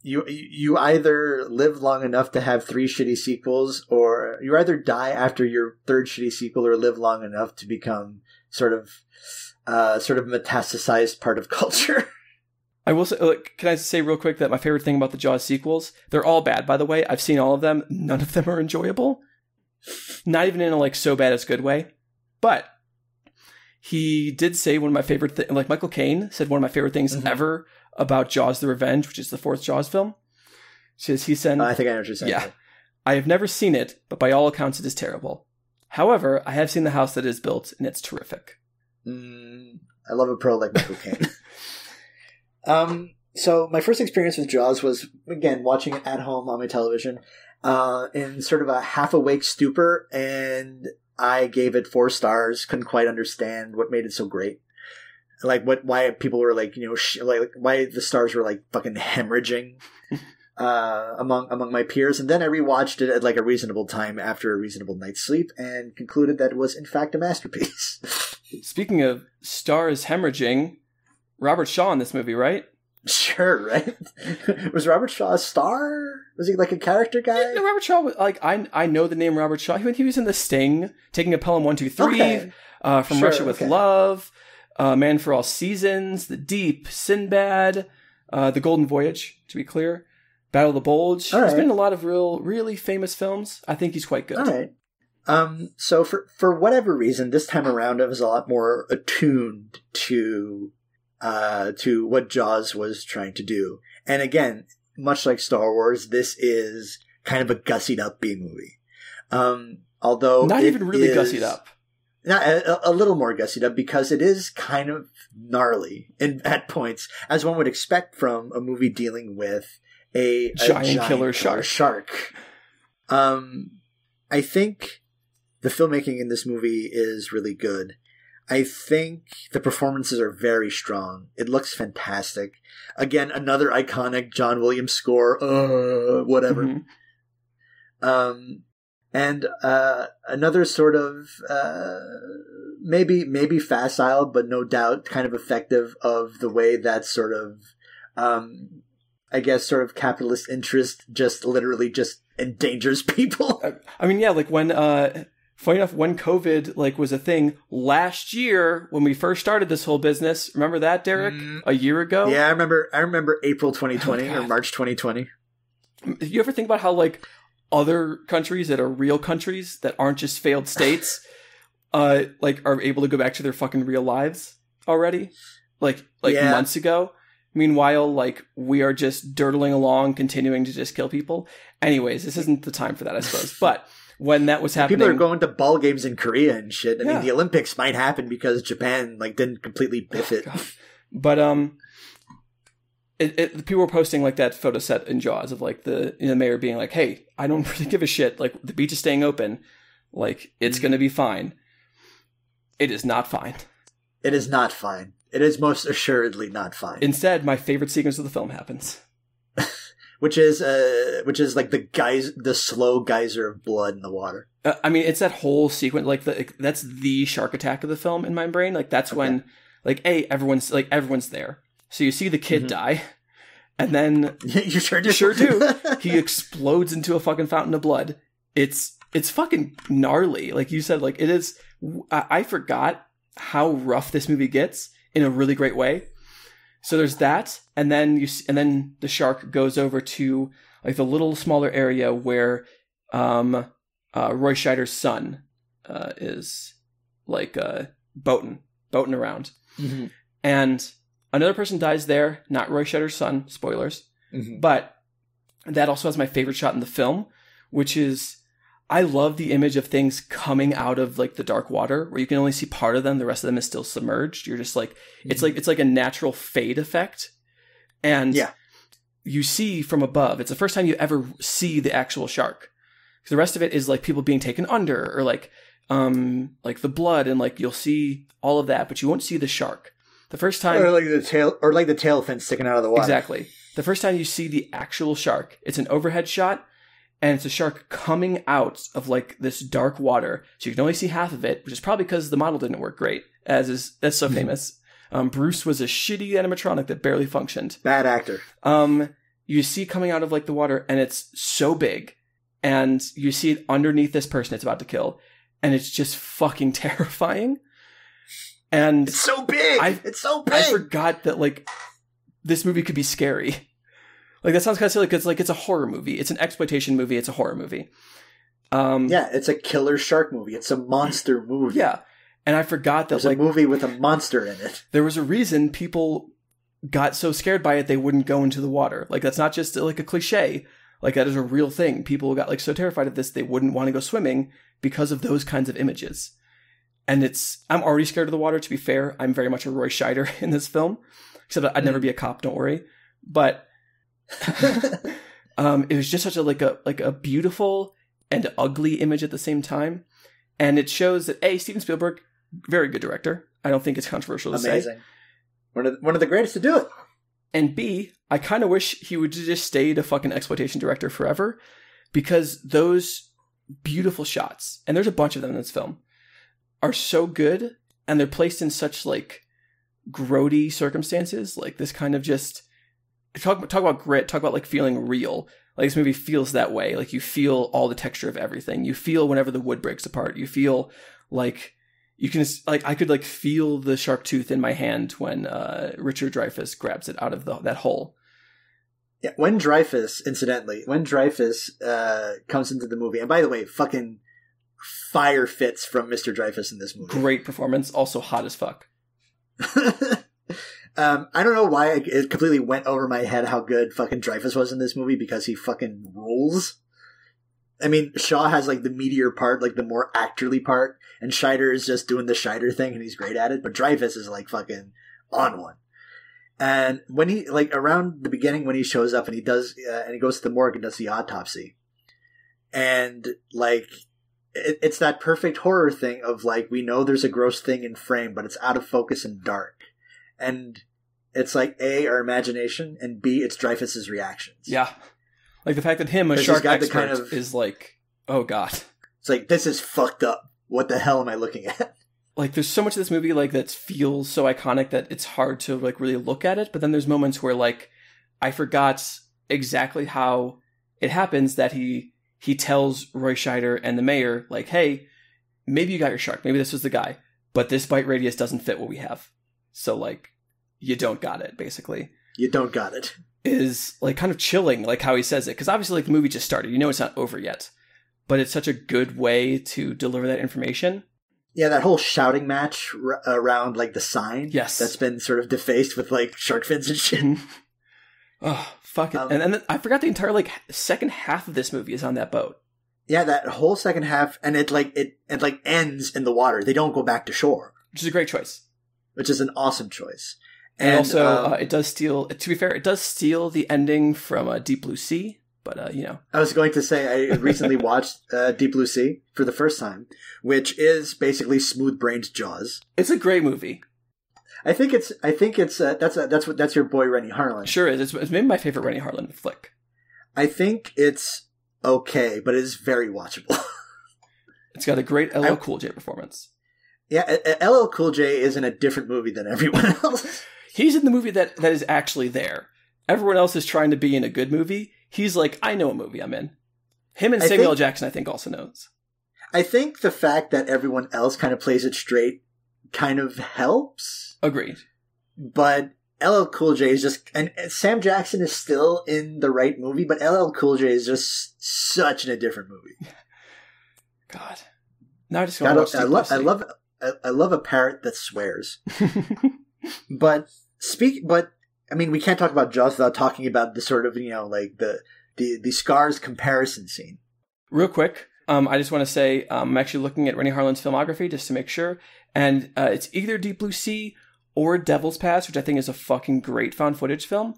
you either live long enough to have 3 shitty sequels, or you either die after your 3rd shitty sequel, or live long enough to become sort of metastasized part of culture. I will say, can I say real quick that my favorite thing about the Jaws sequels, they're all bad, by the way. I've seen all of them. None of them are enjoyable. Not even in a like so bad it's good way. But he did say one of my favorite things, like Michael Caine said one of my favorite things ever about Jaws the Revenge, which is the 4th Jaws film. He said, I think I know what you're saying. Yeah. I have never seen it, but by all accounts it is terrible. However, I have seen the house that it is built, and it's terrific. I love a pro like Michael Caine. So my first experience with Jaws was, again, watching it at home on my television, in sort of a half-awake stupor, and I gave it 4 stars. Couldn't quite understand what made it so great. Like why people were like, why the stars were like fucking hemorrhaging, among my peers. And then I rewatched it at like a reasonable time after a reasonable night's sleep, and concluded that it was in fact a masterpiece. Speaking of stars hemorrhaging, Robert Shaw in this movie, right? Sure, right? Was Robert Shaw a star? Was he like a character guy? No, Robert Shaw was like I know the name Robert Shaw. He was in The Sting, Taking a Pelham 123, Okay. From Sure, Russia with okay. Love, Man for All Seasons, The Deep, Sinbad, The Golden Voyage, to be clear, Battle of the Bulge. All He's right. been in a lot of really famous films. I think he's quite good. All right. So for whatever reason, this time around I was a lot more attuned to what Jaws was trying to do. And again, much like Star Wars, this is kind of a gussied up B movie. Although Not even really gussied up. Not a little more gussied up because it is kind of gnarly at points, as one would expect from a movie dealing with a giant killer shark. I think the filmmaking in this movie is really good. I think the performances are very strong. It looks fantastic. Again, another iconic John Williams score. Whatever. Mm-hmm. And another sort of maybe facile, but no doubt kind of effective of the way that sort of I guess sort of capitalist interest just literally just endangers people. I mean, yeah, like when funny enough, when COVID like was a thing last year when we first started this whole business, remember that, Derek? A year ago? Yeah, I remember April 2020 or March 2020. You ever think about how like other countries that are real countries that aren't just failed states like are able to go back to their fucking real lives already? Like months ago. Meanwhile, like, we are just dirtling along, continuing to just kill people. Anyways, this isn't the time for that, I suppose. But when that was happening... People are going to ball games in Korea and shit. I Yeah. mean, the Olympics might happen because Japan, like, didn't completely biff it. God. But, people were posting, like, that photo set in Jaws of, like, the mayor being like, hey, I don't really give a shit. Like, the beach is staying open. Like, it's going to be fine. It is not fine. It is not fine. It is most assuredly not fine. Instead, my favorite sequence of the film happens. which is like the slow geyser of blood in the water. I mean, it's that whole sequence. Like that's the shark attack of the film in my brain. Like that's when, like, everyone's there. So you see the kid die, and then You sure do. He explodes into a fucking fountain of blood. It's fucking gnarly. Like you said, like it is. I forgot how rough this movie gets in a really great way. So there's that, and then the shark goes over to like the little smaller area where Roy Scheider's son is like boating around, and another person dies there. Not Roy Scheider's son. Spoilers. But that also has my favorite shot in the film, which is I love the image of things coming out of like the dark water where you can only see part of them. The rest of them is still submerged. You're just like, it's like a natural fade effect. And you see from above, it's the first time you ever see the actual shark. The rest of it is like people being taken under or like the blood and like you'll see all of that, but you won't see the shark. The first time, or like the tail fin sticking out of the water. Exactly. The first time you see the actual shark, it's an overhead shot. And it's a shark coming out of like this dark water. So you can only see half of it, which is probably because the model didn't work great, that's so famous. Bruce was a shitty animatronic that barely functioned. Bad actor. You see coming out of like the water and it's so big. And you see it underneath this person it's about to kill. And it's just fucking terrifying. And it's so big. It's so big. I forgot that like this movie could be scary. Like, that sounds kind of silly because, like, it's a horror movie. It's an exploitation movie. It's a horror movie. Yeah, it's a killer shark movie. It's a monster movie. Yeah. And I forgot that, There's a movie with a monster in it. There was a reason people got so scared by it they wouldn't go into the water. Like, that's not just, like, a cliche. Like, that is a real thing. People got, like, so terrified of this they wouldn't want to go swimming because of those kinds of images. And I'm already scared of the water, to be fair. I'm very much a Roy Scheider in this film. Except I'd never be a cop, don't worry. But... it was just such a beautiful and ugly image at the same time, and it shows that Steven Spielberg, very good director. I don't think it's controversial to say. One of the greatest to do it. And B, I kind of wish he would just stayed a fucking exploitation director forever, because those beautiful shots, and there's a bunch of them in this film, are so good, and they're placed in such like grody circumstances, like this kind of just talk about grit, talk about like feeling real. Like this movie feels that way. Like you feel all the texture of everything. You feel whenever the wood breaks apart. You feel like you can, like, I could like feel the sharp tooth in my hand when Richard Dreyfuss grabs it out of that hole. Yeah, incidentally, when Dreyfuss comes into the movie, and by the way, fucking fire fits from Mr. Dreyfuss in this movie. Great performance, also hot as fuck. I don't know why it completely went over my head how good fucking Dreyfuss was in this movie, because he fucking rules. I mean, Shaw has like the meatier part, like the more actorly part, and Scheider is just doing the Scheider thing and he's great at it, but Dreyfuss is like fucking on one. And when he, like, around the beginning when he shows up and he does, and he goes to the morgue and does the autopsy, and like, it's that perfect horror thing of like, we know there's a gross thing in frame, but it's out of focus and dark. And it's like A, our imagination, and B, it's Dreyfuss's reactions. Yeah. Like the fact that him, a shark expert, is like, oh god. It's like, this is fucked up. What the hell am I looking at? Like there's so much of this movie like that feels so iconic that it's hard to like really look at it. But then there's moments where like, I forgot exactly how it happens that he tells Roy Scheider and the mayor, like, hey, maybe you got your shark. Maybe this was the guy. But this bite radius doesn't fit what we have. So like, you don't got it, basically. You don't got it. Is like kind of chilling, like how he says it. Because obviously like the movie just started. You know it's not over yet. But it's such a good way to deliver that information. Yeah, that whole shouting match around like the sign. Yes. That's been sort of defaced with like shark fins and shit. Mm-hmm. Oh, fuck it. And then I forgot the entire like second half of this movie is on that boat. Yeah, that whole second half, and it ends in the water. They don't go back to shore. Which is a great choice. Which is an awesome choice. And also, it does steal, to be fair, it does steal the ending from Deep Blue Sea, but, you know. I was going to say, I recently watched Deep Blue Sea for the first time, which is basically Smooth-Brained Jaws. It's a great movie. I think it's that's your boy Renny Harlin. Sure is. It's maybe my favorite Renny Harlin flick. I think it's okay, but it is very watchable. It's got a great LL Cool J performance. Yeah, LL Cool J is in a different movie than everyone else. He's in the movie that is actually there. Everyone else is trying to be in a good movie. He's like, I know a movie I'm in. Him and Samuel L. Jackson, I think, also knows. I think the fact that everyone else kind of plays it straight kind of helps. Agreed. But LL Cool J is just... And Sam Jackson is still in the right movie, but LL Cool J is just such in a different movie. God. Now I just want to watch I love a parrot that swears. But I mean, we can't talk about Jaws without talking about the sort of, you know, like the Scars comparison scene. Real quick, I just want to say I'm actually looking at Renny Harlin's filmography just to make sure, and it's either Deep Blue Sea or Devil's Pass, which I think is a fucking great found footage film,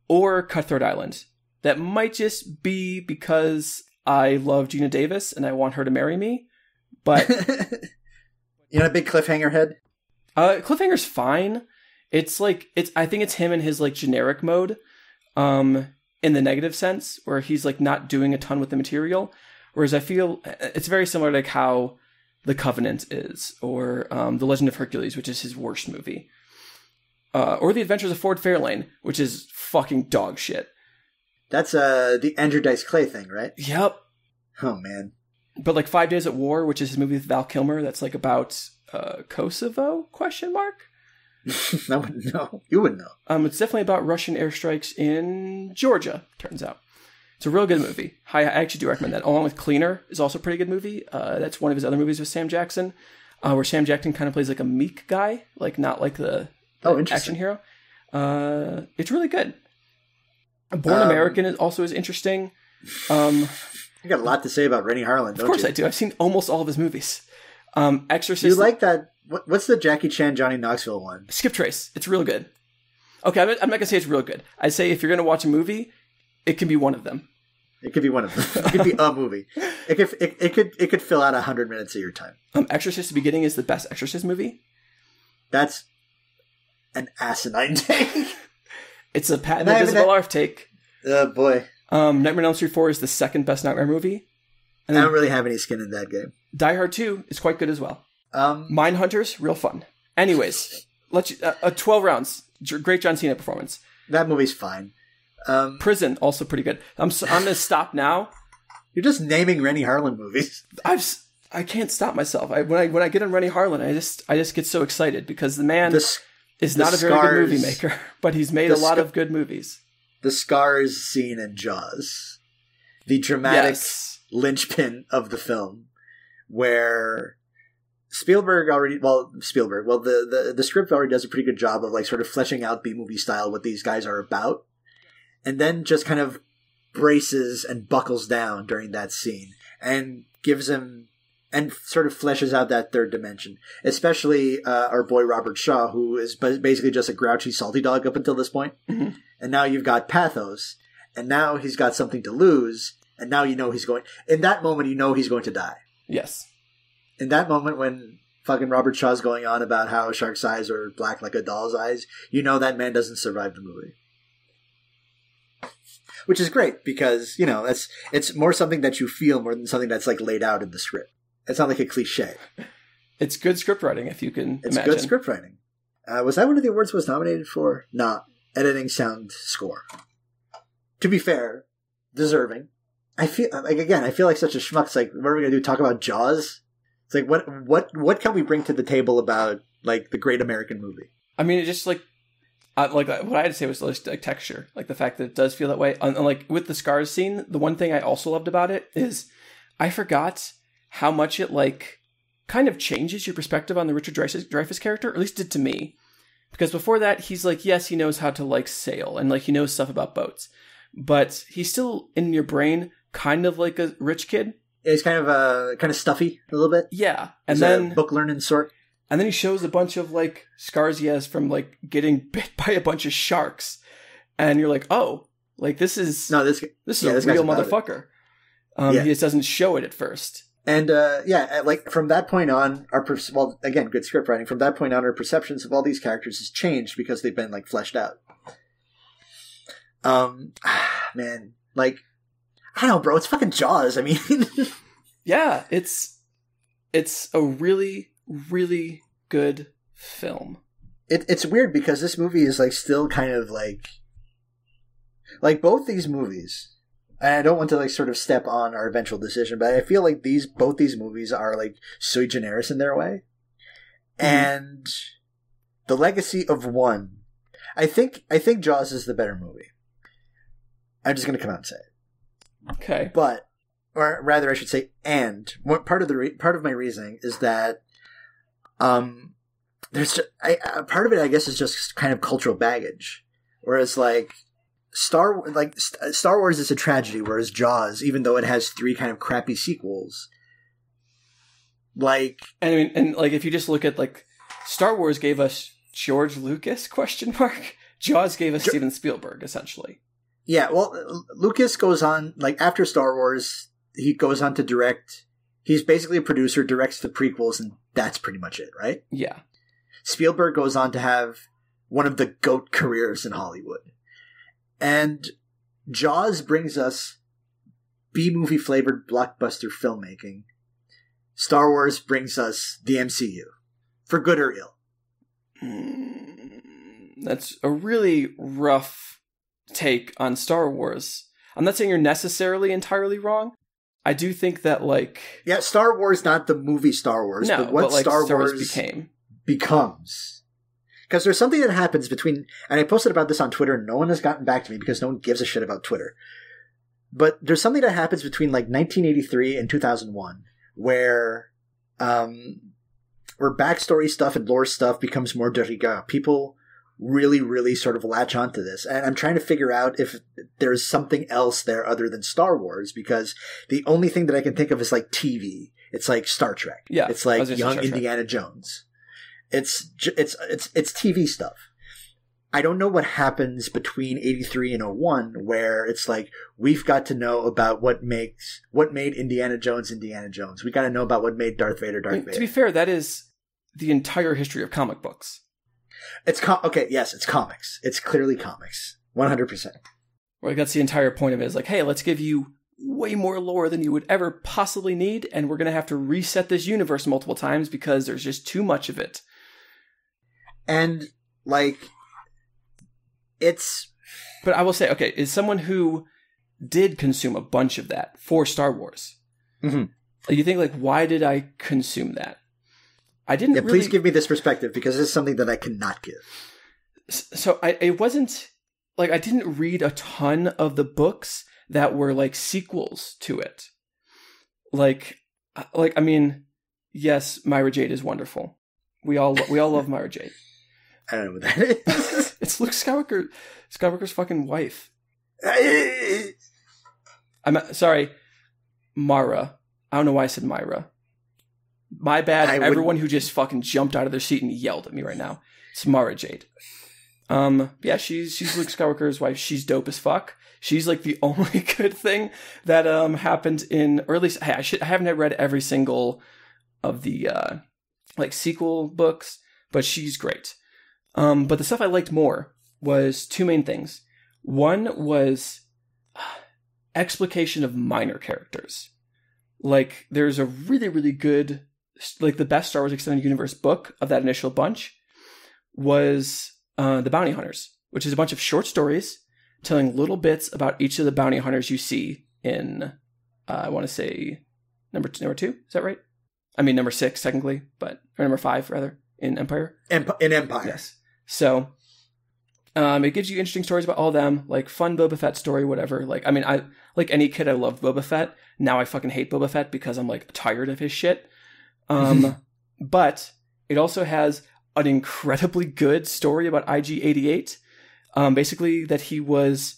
or Cutthroat Island. That might just be because I love Gina Davis and I want her to marry me, but you know, a big cliffhanger head. Cliffhanger's fine. It's like I think it's him in his like generic mode, in the negative sense, where he's like not doing a ton with the material. Whereas I feel it's very similar to like how The Covenant is, or The Legend of Hercules, which is his worst movie, or The Adventures of Ford Fairlane, which is fucking dog shit. That's the Andrew Dice Clay thing, right? Yep. Oh man. But like 5 Days at War, which is his movie with Val Kilmer, that's like about Kosovo ? I wouldn't know. You wouldn't know. It's definitely about Russian airstrikes in Georgia, turns out. It's a real good movie. I actually do recommend that. Along with Cleaner is also a pretty good movie. That's one of his other movies with Sam Jackson, where Sam Jackson kind of plays like a meek guy, like not like the action hero. It's really good. Born American is interesting. You got a lot to say about Renny Harlin, don't you? Of course I do. I've seen almost all of his movies. Exorcist. You like that? What's the Jackie Chan, Johnny Knoxville one? Skip Trace. It's real good. Okay, I'm not going to say it's real good. I'd say if you're going to watch a movie, it can be one of them. It could be one of them. It could be a movie. It could fill out 100 minutes of your time. Exorcist: The Beginning is the best Exorcist movie. That's an asinine take. It's a Pat Invisible Arf take. Oh boy. Nightmare on Elm Street 4 is the second best Nightmare movie. And I don't really have any skin in that game. Die Hard 2 is quite good as well. Mindhunters, real fun. Anyways, 12 rounds. Great John Cena performance. That movie's fine. Prison, also pretty good. I'm going to stop now. You're just naming Renny Harlin movies. I can't stop myself. When I get on Renny Harlin, I just get so excited because the man is not a very good movie maker, but he's made a lot of good movies. The Scars scene in Jaws, the dramatic linchpin of the film, where the script already does a pretty good job of like sort of fleshing out B-movie style what these guys are about, and then just kind of braces and buckles down during that scene and gives him and sort of fleshes out that third dimension, especially our boy Robert Shaw, who is basically just a grouchy, salty dog up until this point. Mm-hmm. And now you've got pathos, and now he's got something to lose, and now you know he's going... In that moment, you know he's going to die. Yes. In that moment when fucking Robert Shaw's going on about how shark's eyes are black like a doll's eyes, you know that man doesn't survive the movie. Which is great, because, you know, it's more something that you feel more than something that's like laid out in the script. It's not like a cliche. It's good script writing, if you can imagine. It's good script writing. Was that one of the awards was nominated for? Nah. Editing, sound, score. To be fair, deserving. I feel like such a schmuck. It's like, what are we going to do? Talk about Jaws? It's like, what can we bring to the table about, like, the great American movie? I mean, it just, like what I had to say was just, like, texture. Like, the fact that it does feel that way. And, like, with the Scars scene, the one thing I also loved about it is I forgot how much it, like, kind of changes your perspective on the Richard Dreyfuss character, or at least did to me. Because before that, he's like, yes, he knows how to, like, sail, and, like, he knows stuff about boats. But he's still, in your brain, kind of like a rich kid. Yeah, he's kind of stuffy, a little bit. Yeah. And then a book-learning sort. And then he shows a bunch of, like, scars he has from, like, getting bit by a bunch of sharks. And you're like, oh, like, this is a real motherfucker. He just doesn't show it at first. And, like, from that point on, again, good script writing, from that point on, our perceptions of all these characters has changed because they've been, like, fleshed out. Man, like, I don't know, bro, it's fucking Jaws, I mean. Yeah, it's a really, really good film. It's weird because this movie is, like, still kind of, like, both these movies... And I don't want to, like, sort of step on our eventual decision, but I feel like both these movies are, like, sui generis in their way. Mm-hmm. And the legacy of one, I think Jaws is the better movie. I'm just going to come out and say it. Okay. But, or rather I should say, and what part of my reasoning is that, there's part of it, I guess, is just kind of cultural baggage. Whereas, like, Star Wars is a tragedy, whereas Jaws, even though it has 3 kind of crappy sequels, like... And like, if you just look at, like, Star Wars gave us George Lucas, ? Jaws gave us Steven Spielberg, essentially. Yeah, well, Lucas goes on, like, after Star Wars, he goes on to direct... He's basically a producer, directs the prequels, and that's pretty much it, right? Yeah. Spielberg goes on to have one of the GOAT careers in Hollywood. And Jaws brings us B-movie flavored blockbuster filmmaking. Star Wars brings us the MCU. For good or ill. That's a really rough take on Star Wars. I'm not saying you're necessarily entirely wrong. I do think that, like... Yeah, Star Wars, not the movie Star Wars, but what like, Star Wars becomes. Because there's something that happens between, and I posted about this on Twitter, and no one has gotten back to me because no one gives a shit about Twitter. But there's something that happens between, like, 1983 and 2001, where backstory stuff and lore stuff becomes more de rigueur. People really, really sort of latch onto this. And I'm trying to figure out if there's something else there other than Star Wars, because the only thing that I can think of is, like, TV. It's like Star Trek. Yeah, it's like young Indiana Jones. It's TV stuff. I don't know what happens between 83 and 01 where it's like, we've got to know about what made Indiana Jones Indiana Jones. We got to know about what made Darth Vader Darth Vader. To be fair, that is the entire history of comic books. Okay, yes, it's comics. It's clearly comics. 100%. Well, that's the entire point of it, is like, hey, let's give you way more lore than you would ever possibly need, and we're going to have to reset this universe multiple times because there's just too much of it. And, like, it's But I will say, okay, is someone who did consume a bunch of that for Star Wars. Mm-hmm. You think, like, why did I consume that? I didn't really... Please give me this perspective, because this is something that I cannot give. So it wasn't... Like, I didn't read a ton of the books that were, like, sequels to it. Like, I mean, yes, Myra Jade is wonderful. We all love Myra Jade. I don't know what that is. It's Luke Skywalker's fucking wife. I'm sorry, Mara. I don't know why I said Myra. My bad. Everyone who just fucking jumped out of their seat and yelled at me right now. It's Mara Jade. Yeah, she's Luke Skywalker's wife. She's dope as fuck. She's like the only good thing that happened in, or at least I haven't read every single of the like sequel books, but she's great. But the stuff I liked more was two main things. One was explication of minor characters. Like, there's a really, really good, like, the best Star Wars Extended Universe book of that initial bunch was The Bounty Hunters, which is a bunch of short stories telling little bits about each of the bounty hunters you see in, I want to say, number 2? Is that right? I mean, number 6, technically, or number 5, rather, in Empire. In Empire. Yes. So, it gives you interesting stories about all of them, like fun Boba Fett story, whatever. Like, I mean, like any kid, I loved Boba Fett. Now I fucking hate Boba Fett because I'm like tired of his shit. But it also has an incredibly good story about IG-88. Basically that he was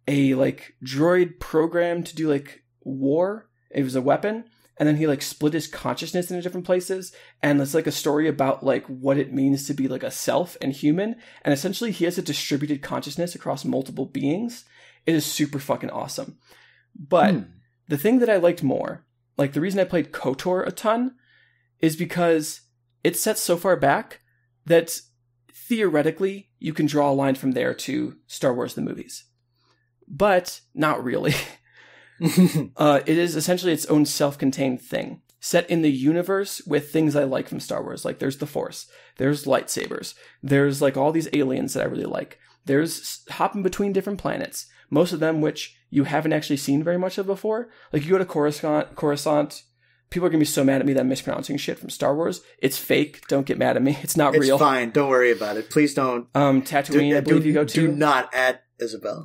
a like droid programmed to do like war. It was a weapon. And then he like split his consciousness into different places. And it's like a story about like what it means to be like a self and human. And essentially he has a distributed consciousness across multiple beings. It is super fucking awesome. But the thing that I liked more, like the reason I played KOTOR a ton, is because it's set so far back that theoretically you can draw a line from there to Star Wars the movies. But not really. It is essentially its own self-contained thing, set in the universe with things I like from Star Wars. Like there's the Force, there's lightsabers, there's like all these aliens that I really like. There's hopping between different planets, most of them which you haven't actually seen very much of before. Like you go to Coruscant, people are gonna be so mad at me that I'm mispronouncing shit from Star Wars. It's fake. Don't get mad at me. It's not real. It's fine. Don't worry about it. Please don't. Tatooine, I believe you go to. Do not add Isabelle.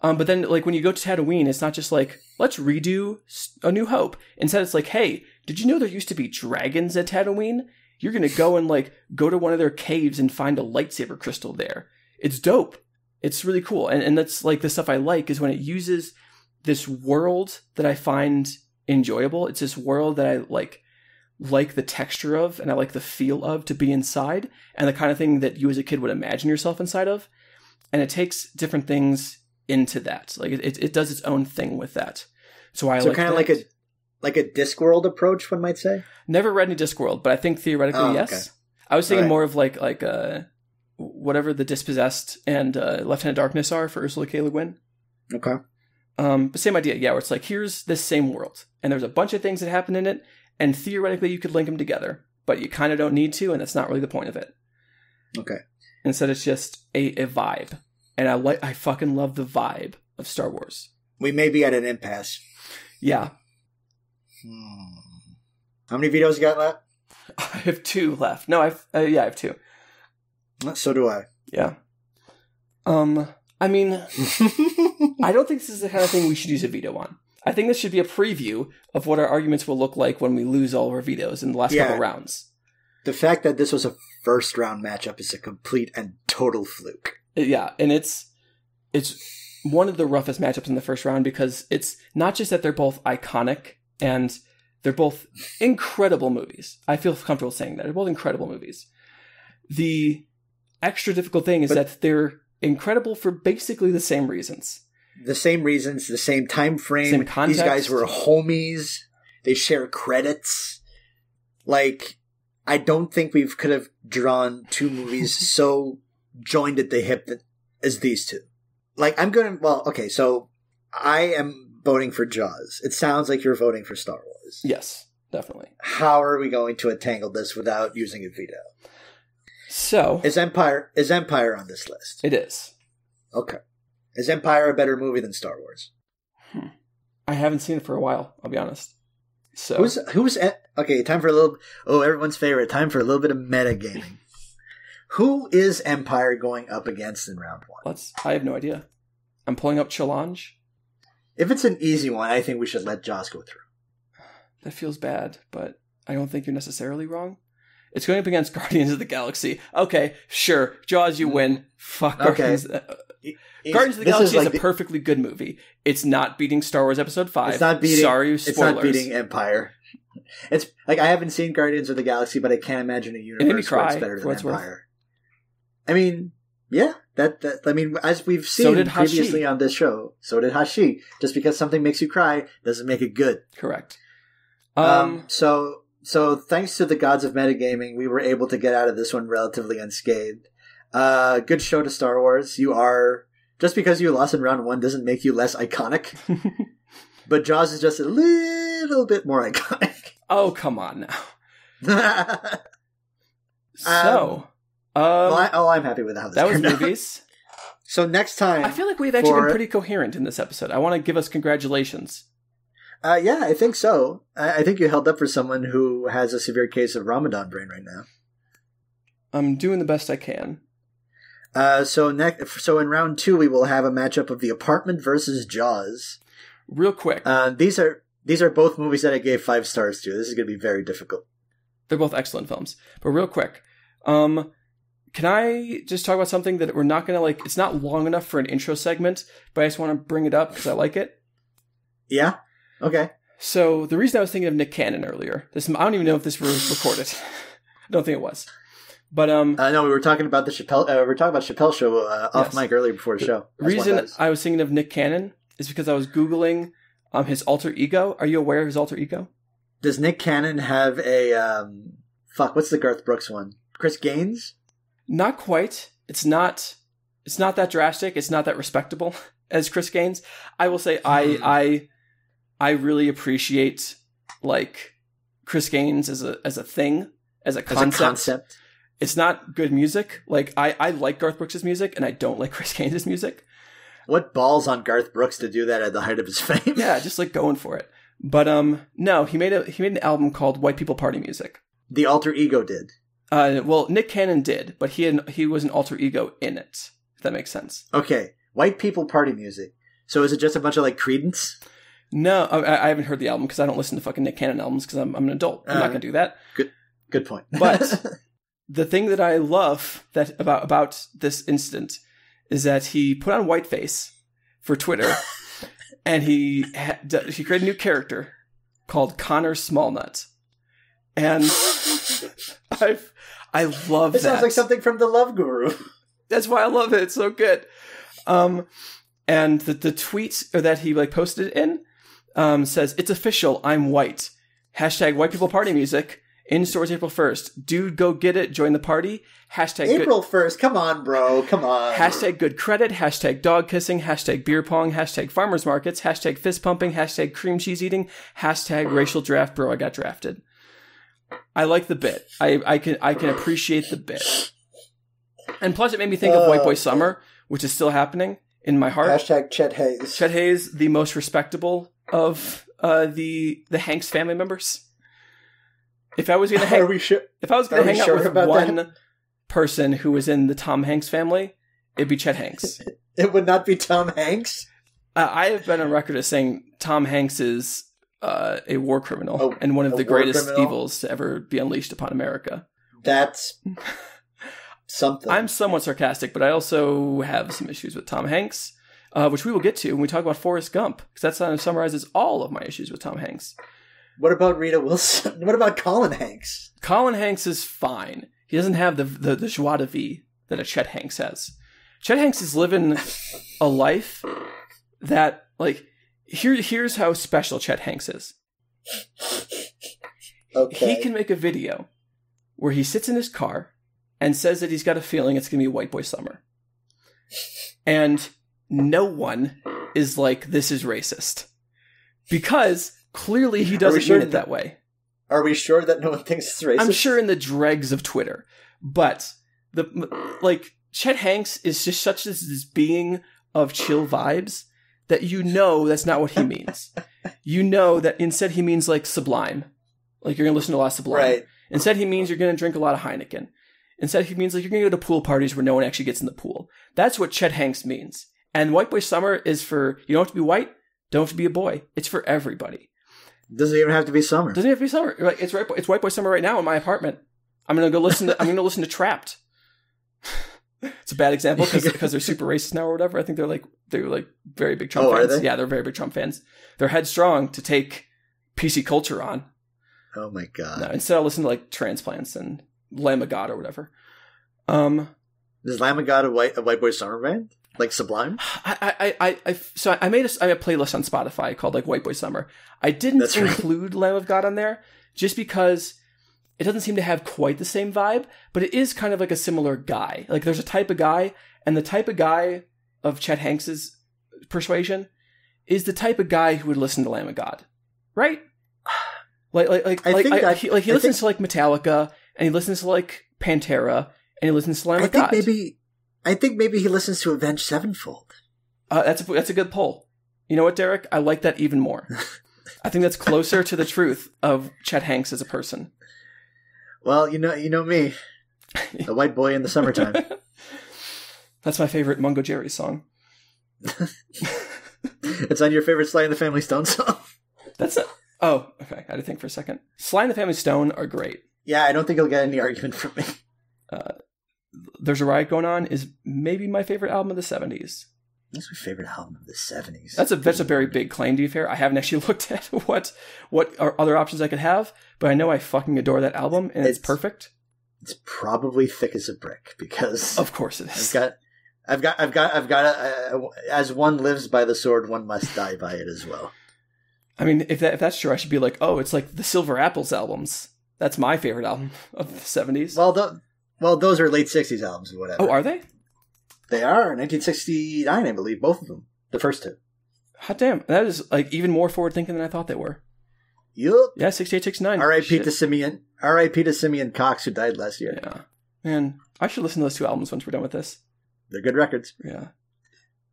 But then, like, when you go to Tatooine, it's not just like, let's redo A New Hope. Instead, it's like, hey, did you know there used to be dragons at Tatooine? You're going to go and, like, go to one of their caves and find a lightsaber crystal there. It's dope. It's really cool. And that's, like, the stuff I like is when it uses this world that I find enjoyable. It's this world that I, like the texture of and I like the feel of to be inside and the kind of thing that you as a kid would imagine yourself inside of. And it takes different things into that. Like it does its own thing with that. So kind of like a Discworld approach, one might say. Never read any Discworld, but I think theoretically yes. Okay. I was thinking more of like whatever the Dispossessed and Lieutenant Darkness are for Ursula K. Le Guin. Okay. But same idea, yeah. Where it's like here's this same world, and there's a bunch of things that happen in it, and theoretically you could link them together, but you kind of don't need to, and that's not really the point of it. Okay. Instead, it's just a vibe. And I fucking love the vibe of Star Wars. We may be at an impasse. Yeah. How many videos you got left? I have 2 left. No, I have 2. So do I. Yeah. I mean, I don't think this is the kind of thing we should use a veto on. I think this should be a preview of what our arguments will look like when we lose all of our vetoes in the last couple rounds. The fact that this was a first round matchup is a complete and total fluke. Yeah, and it's one of the roughest matchups in the first round because it's not just that they're both iconic and they're both incredible movies. I feel comfortable saying that. They're both incredible movies. The extra difficult thing is that they're incredible for basically the same reasons. The same reasons, the same time frame. Same context. These guys were homies. They share credits. Like, I don't think we could have drawn 2 movies so joined at the hip as these 2. Like, so I am voting for Jaws. It sounds like you're voting for Star Wars. Yes, definitely. How are we going to untangle this without using a veto? So Is Empire on this list? It is. Okay. Is Empire a better movie than Star Wars? I haven't seen it for a while, I'll be honest. So okay, time for a little... Oh, everyone's favorite. Time for a little bit of metagaming. Who is Empire going up against in round one? I have no idea. I'm pulling up challenge. If it's an easy one, I think we should let Jaws go through. That feels bad, but I don't think you're necessarily wrong. It's going up against Guardians of the Galaxy. Okay, sure. Jaws, you win. Fuck Guardians. Guardians of the Galaxy is a perfectly good movie. It's not beating Star Wars Episode 5. It's not beating... Sorry, spoilers. It's not beating Empire. It's like, I haven't seen Guardians of the Galaxy, but I can't imagine a universe where it's better than Empire. I mean, yeah. I mean, as we've seen previously on this show, so did Hashi. Just because something makes you cry doesn't make it good. Correct. So thanks to the gods of metagaming, we were able to get out of this one relatively unscathed. Good show to Star Wars. Just because you lost in round one doesn't make you less iconic. But Jaws is just a little bit more iconic. Oh, come on now. I'm happy with how this turned out. That was movies. So next time... I feel like we've actually been pretty coherent in this episode. I want to give us congratulations. Yeah, I think so. I think you held up for someone who has a severe case of Ramadan brain right now. I'm doing the best I can. So in round 2, we will have a matchup of The Apartment versus Jaws. Real quick. These are both movies that I gave 5 stars to. This is going to be very difficult. They're both excellent films. But real quick, can I just talk about something that we're not going to it's not long enough for an intro segment, but I just want to bring it up because I like it. Yeah? Okay. So the reason I was thinking of Nick Cannon earlier, I don't even know if this was recorded. I don't think it was. But no, we were talking about the Chappelle. We were talking about Chappelle's show off mic earlier before the show. The reason I was thinking of Nick Cannon is because I was Googling his alter ego. Are you aware of his alter ego? Does Nick Cannon have a what's the Garth Brooks one? Chris Gaines? Not quite. It's not that drastic. It's not that respectable as Chris Gaines. I will say I really appreciate Chris Gaines as a thing, as a concept. It's not good music. I like Garth Brooks' music, and I don't like Chris Gaines' music. What balls on Garth Brooks to do that at the height of his fame? Yeah, just going for it. But no, he made an album called White People Party Music. The alter ego did. Well, Nick Cannon did, but he was an alter ego in it. If that makes sense. Okay, White People Party Music. So is it just a bunch of Creedence? No, I haven't heard the album because I don't listen to fucking Nick Cannon albums because I'm an adult. I'm not gonna do that. Good point. But the thing that I love about this incident is that he put on whiteface for Twitter, and he created a new character called Connor Smallnut, and I love that. It sounds like something from The Love Guru. That's why I love it. It's so good. And the tweet that he posted in says, "It's official. I'm white. # White People Party Music. In stores April 1st. Dude, go get it. Join the party. # April 1st. Come on, bro. Come on. # good credit. # dog kissing. # beer pong. # farmers markets. # fist pumping. # cream cheese eating. # racial draft. Bro, I got drafted." I like the bit. I can appreciate the bit. And plus it made me think of White Boy Summer, which is still happening in my heart. # Chet Hayes. Chet Hayes, the most respectable of the Hanks family members. If I was going to hang, hang out with one person who was in the Tom Hanks family, it'd be Chet Hanks. It would not be Tom Hanks? I have been on record as saying Tom Hanks is a war criminal and one of the greatest evils to ever be unleashed upon America. That's something. I'm somewhat sarcastic, but I also have some issues with Tom Hanks, which we will get to when we talk about Forrest Gump, because that summarizes all of my issues with Tom Hanks. What about Rita Wilson? What about Colin Hanks? Colin Hanks is fine. He doesn't have the joie de vivre that a Chet Hanks has. Chet Hanks is living a life that, here's how special Chet Hanks is. Okay. He can make a video where he sits in his car and says that he's got a feeling it's going to be White Boy Summer. And no one is like, this is racist. Because clearly he doesn't mean it that way. Are we sure that no one thinks it's racist? I'm sure in the dregs of Twitter. But Chet Hanks is just such this being of chill vibes that that's not what he means. You know that instead he means like Sublime. Like you're going to listen to a lot of Sublime. Right. Instead he means you're going to drink a lot of Heineken. Instead he means like you're going to go to pool parties where no one actually gets in the pool. That's what Chet Hanks means. And White Boy Summer is for, you don't have to be white, don't have to be a boy. It's for everybody. Doesn't even have to be summer. Doesn't have to be summer. Like it's White Boy Summer right now in my apartment. I'm going to go listen to Trapped. It's a bad example because they're super racist now or whatever. I think they're like very big Trump fans. Are they? Yeah, they're very big Trump fans. They're headstrong to take PC culture on. Oh my god! No, instead I listen to like Transplants and Lamb of God or whatever. Is Lamb of God a White Boy Summer band? Like Sublime? So I made a playlist on Spotify called like White Boy Summer. I didn't include Lamb of God on there just because it doesn't seem to have quite the same vibe, but it is kind of like a similar guy. Like there's a type of guy, and the type of guy of Chet Hanks's persuasion is the type of guy who would listen to Lamb of God, right? He listens to like Metallica, and he listens to like Pantera, and he listens to Lamb of God. I think maybe he listens to Avenged Sevenfold. That's a good poll. You know what, Derek? I like that even more. I think that's closer to the truth of Chet Hanks as a person. Well, you know me, a white boy in the summertime. That's my favorite Mungo Jerry song. It's on your favorite Sly and the Family Stone song. That's it. Oh, okay. I had to think for a second. Sly and the Family Stone are great. Yeah, I don't think you'll get any argument from me. There's a Riot Going On is maybe my favorite album of the 70s. That's my favorite album of the 70s. That's a very big claim, to be fair. I haven't actually looked at what are other options I could have, but I know I fucking adore that album, and it's perfect. It's probably Thick as a Brick because of course it is. I've got. As one lives by the sword, one must die by it as well. I mean, if that's true, I should be like, oh, it's like the Silver Apples albums. That's my favorite album of the 70s. Well, those are late 60s albums or whatever. Oh, are they? They are 1969, I believe, both of them. The first two. Hot damn, that is like even more forward thinking than I thought they were. Yup. Yeah, 68, 69. R.I.P. to Simeon. R.I.P. to Simeon Cox, who died last year. Yeah, man, I should listen to those two albums once we're done with this. They're good records. Yeah.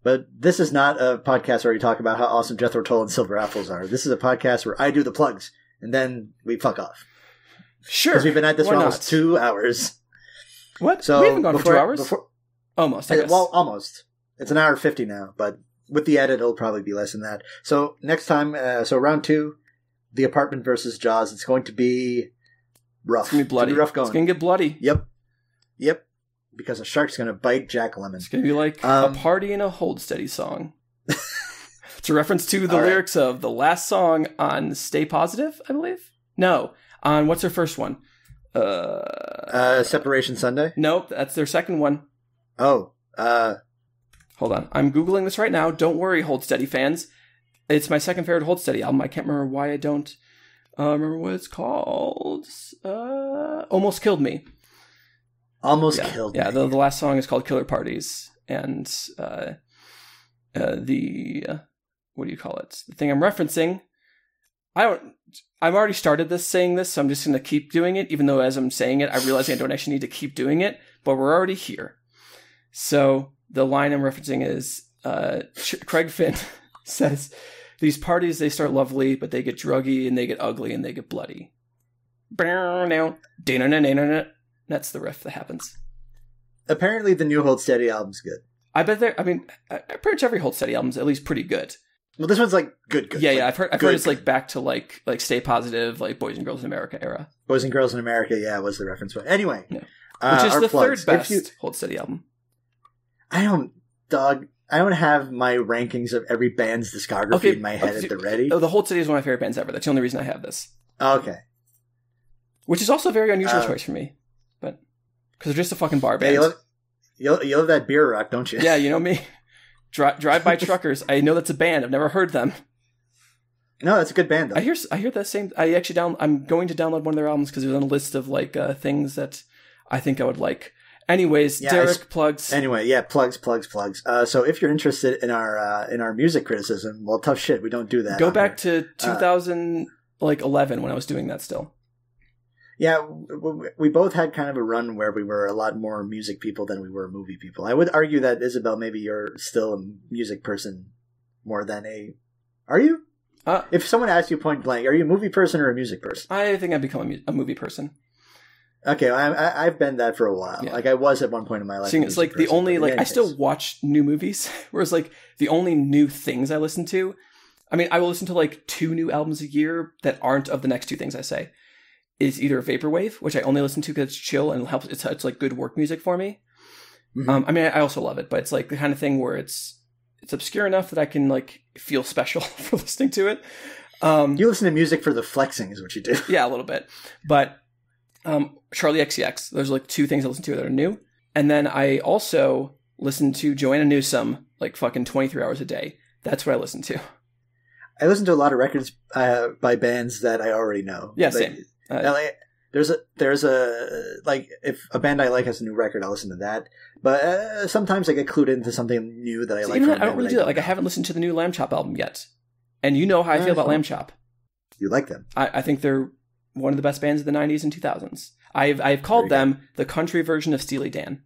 But this is not a podcast where we talk about how awesome Jethro Tull and Silver Apples are. This is a podcast where I do the plugs, and then we fuck off. Sure. Because we've been at this for almost 2 hours. What? So we haven't gone 4 hours? Almost, I guess. Well, almost. It's an hour 50 now, but with the edit, it'll probably be less than that. So next time, round 2, The Apartment versus Jaws. It's going to be rough. It's going to be bloody. It's going to be rough going. It's going to get bloody. Yep. Because a shark's going to bite Jack Lemmon. It's going to be like a party in a Hold Steady song. It's a reference to the lyrics of the last song on Stay Positive, I believe? No. On what's their first one? Separation Sunday? Nope, that's their second one. Oh. Hold on. I'm Googling this right now. Don't worry, Hold Steady fans. It's my second favorite Hold Steady album. I can't remember why I don't remember what it's called. Almost Killed Me. Almost Killed Me. Yeah, the last song is called Killer Parties. And what do you call it? The thing I'm referencing, I've already started saying this, so I'm just going to keep doing it, even though as I'm saying it, I realize I don't actually need to keep doing it, but we're already here. So the line I'm referencing is, Craig Finn says, these parties, they start lovely, but they get druggy, and they get ugly, and they get bloody. That's the riff that happens. Apparently the new Hold Steady album's good. I bet pretty much every Hold Steady album's at least pretty good. Well, this one's like good. Yeah, yeah. I've heard it's like back to like Stay Positive, like Boys and Girls in America era. Boys and Girls in America, yeah, was the reference. But anyway, which is the third best Hold Steady album. I don't have my rankings of every band's discography in my head at the ready. Oh, the Hold Steady is one of my favorite bands ever. That's the only reason I have this. Okay. Which is also a very unusual choice for me, but because they're just a fucking bar band. You love that beer rock, don't you? Yeah, you know me. Drive-by Truckers. I know that's a band. I've never heard them. No, that's a good band, though. I hear that same. I actually I'm going to download one of their albums because it's on a list of like things that I think I would like. Anyways, yeah, Derek, plugs. Anyway, yeah, plugs. So if you're interested in our music criticism, well, tough shit, we don't do that. Go back to 2011 when I was doing that still. Yeah, we both had kind of a run where we were a lot more music people than we were movie people. I would argue that, Isabelle, maybe you're still a music person more than a... Are you? If someone asks you point blank, are you a movie person or a music person? I think I've become a movie person. Okay, I've been that for a while. Yeah. Like, I was at one point in my life. It's like the only, like, I still watch new movies, whereas, like, the only new things I listen to... I mean, I will listen to, like, 2 new albums a year that aren't of the next 2 things I say. Is either Vaporwave, which I only listen to because it's chill and helps. It's like good work music for me. Mm-hmm. I mean, I also love it, but it's like the kind of thing where it's obscure enough that I can like feel special for listening to it. You listen to music for the flexing, is what you do. Yeah, a little bit. But Charlie XCX, there's like 2 things I listen to that are new, and then I also listen to Joanna Newsom like fucking 23 hours a day. That's what I listen to. I listen to a lot of records by bands that I already know. Yeah, same. There's a like if a band I like has a new record, I'll listen to that. But sometimes I get clued into something new that I like. Even I don't really do that. Like I haven't listened to the new Lamb Chop album yet, and you know how I feel about Lamb Chop. You like them? I think they're one of the best bands of the '90s and 2000s. I've called them the country version of Steely Dan.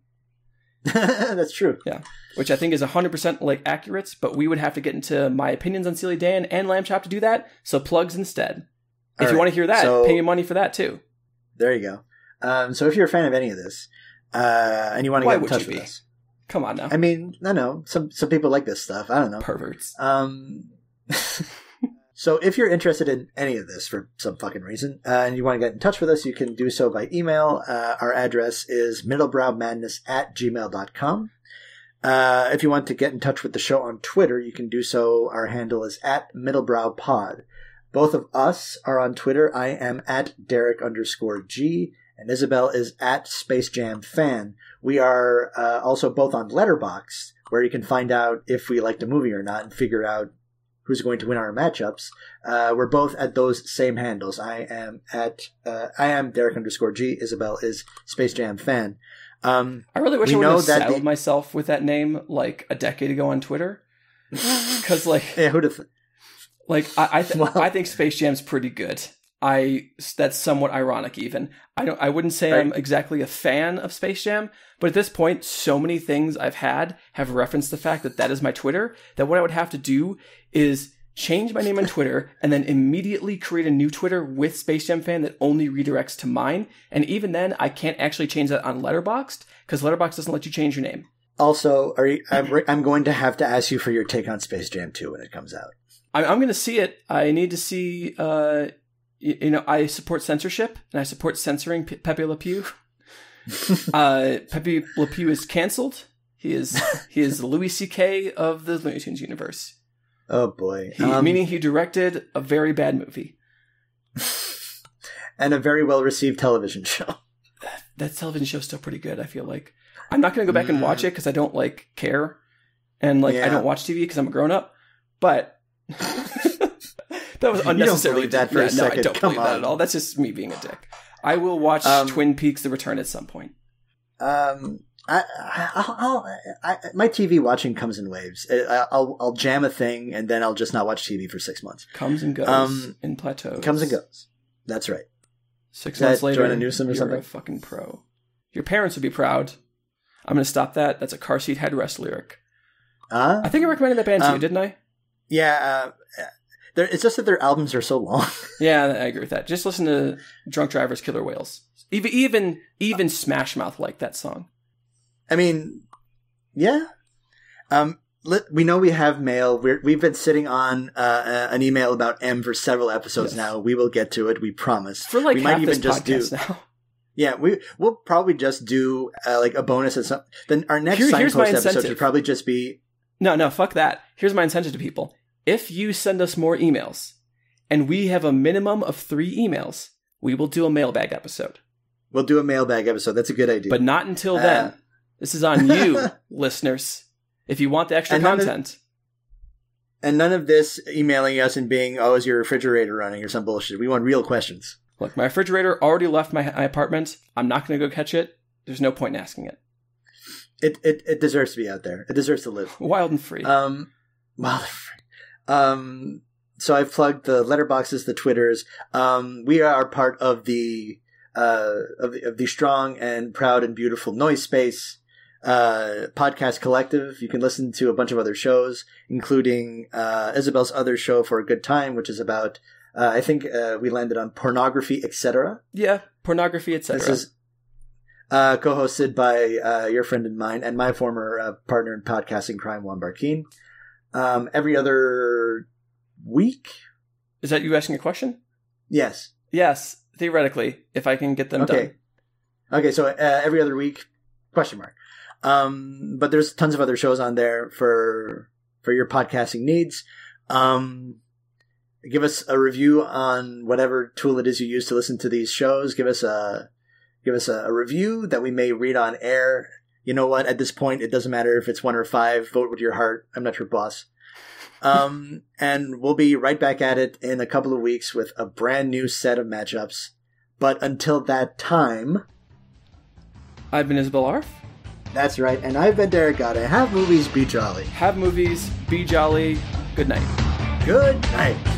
That's true. Yeah, which I think is 100% like accurate. But we would have to get into my opinions on Steely Dan and Lamb Chop to do that. So plugs instead. If you want to hear that, pay me money for that too. There you go. So if you're a fan of any of this, and you want to get in touch with us. Come on now. I mean, no. Some people like this stuff. I don't know. Perverts. So if you're interested in any of this for some fucking reason, and you want to get in touch with us, you can do so by email. Our address is middlebrowmadness@gmail.com. If you want to get in touch with the show on Twitter, you can do so. Our handle is @middlebrowpod. Both of us are on Twitter. I am @Derek_G, and Isabelle is @SpaceJamFan. We are also both on Letterboxd, where you can find out if we liked a movie or not and figure out who's going to win our matchups. We're both at those same handles. I am Derek_G. Isabelle is SpaceJamFan. I really wish I would have saddled myself with that name like a decade ago on Twitter. Because like... Yeah, who'd have... Like, I think Space Jam's pretty good. That's somewhat ironic even. I wouldn't say I'm exactly a fan of Space Jam, but at this point, so many things I've had have referenced the fact that is my Twitter, that what I would have to do is change my name on Twitter and then immediately create a new Twitter with Space Jam Fan that only redirects to mine. And even then, I can't actually change that on Letterboxd because Letterboxd doesn't let you change your name. Also, I'm going to have to ask you for your take on Space Jam 2 when it comes out. I'm going to see it. I need to see, I support censorship and I support censoring Pepe Le Pew. Pepe Le Pew is canceled. He is the Louis C.K. of the Looney Tunes universe. Oh boy. Meaning he directed a very bad movie. And a very well-received television show. That television show is still pretty good, I feel like. I'm not going to go back and watch it because I don't care. And I don't watch TV because I'm a grown-up. But... that was unnecessarily. You don't believe that for a second. No, I don't believe that at all. That's just me being a dick. I will watch Twin Peaks: The Return at some point. My TV watching comes in waves. I'll jam a thing and then I'll just not watch TV for 6 months. Comes and goes in plateaus. Comes and goes. That's right. 6 months later, Joanna Newsom or something? You're a fucking pro. Your parents would be proud. I'm going to stop that. That's a car seat headrest lyric. I think I recommended that band to you, didn't I? Yeah, it's just that their albums are so long. Yeah, I agree with that. Just listen to Drunk Drivers, Killer Whales. Even Smash Mouth liked that song. I mean, yeah. We know we have mail. We've been sitting on an email about M for several episodes now. We will get to it. We promise. For we might even just do now. Yeah, we'll probably just do a bonus at some. Then our next signpost episode should probably just be. No, fuck that. Here's my incentive to people. If you send us more emails, and we have a minimum of 3 emails, we will do a mailbag episode. We'll do a mailbag episode. That's a good idea. But not until then. This is on you, listeners. If you want the extra content. And none of this emailing us and being, is your refrigerator running or some bullshit. We want real questions. Look, my refrigerator already left my apartment. I'm not going to go catch it. There's no point in asking it. It deserves to be out there. It deserves to live. Wild and free. Wild and free. So I've plugged the letterboxes, the Twitters. We are part of the the strong and proud and beautiful Noise Space podcast collective. You can listen to a bunch of other shows, including Isabelle's other show For a Good Time, which is about, I think we landed on pornography, etc. Yeah, pornography, etc. This is co-hosted by your friend and mine, and my former partner in podcasting crime, Juan Barquin. Every other week. Is that you asking a question? Yes. Yes, theoretically, if I can get them done. Okay, so every other week, question mark. But there's tons of other shows on there for your podcasting needs. Give us a review on whatever tool it is you use to listen to these shows. Give us a review that we may read on air. You know what? At this point, it doesn't matter if it's 1 or 5. Vote with your heart. I'm not your boss. And we'll be right back at it in a couple of weeks with a brand new set of matchups. But until that time, I've been Isabelle Arf. That's right. And I've been Derek Gada. Have movies, be jolly. Have movies, be jolly. Good night. Good night.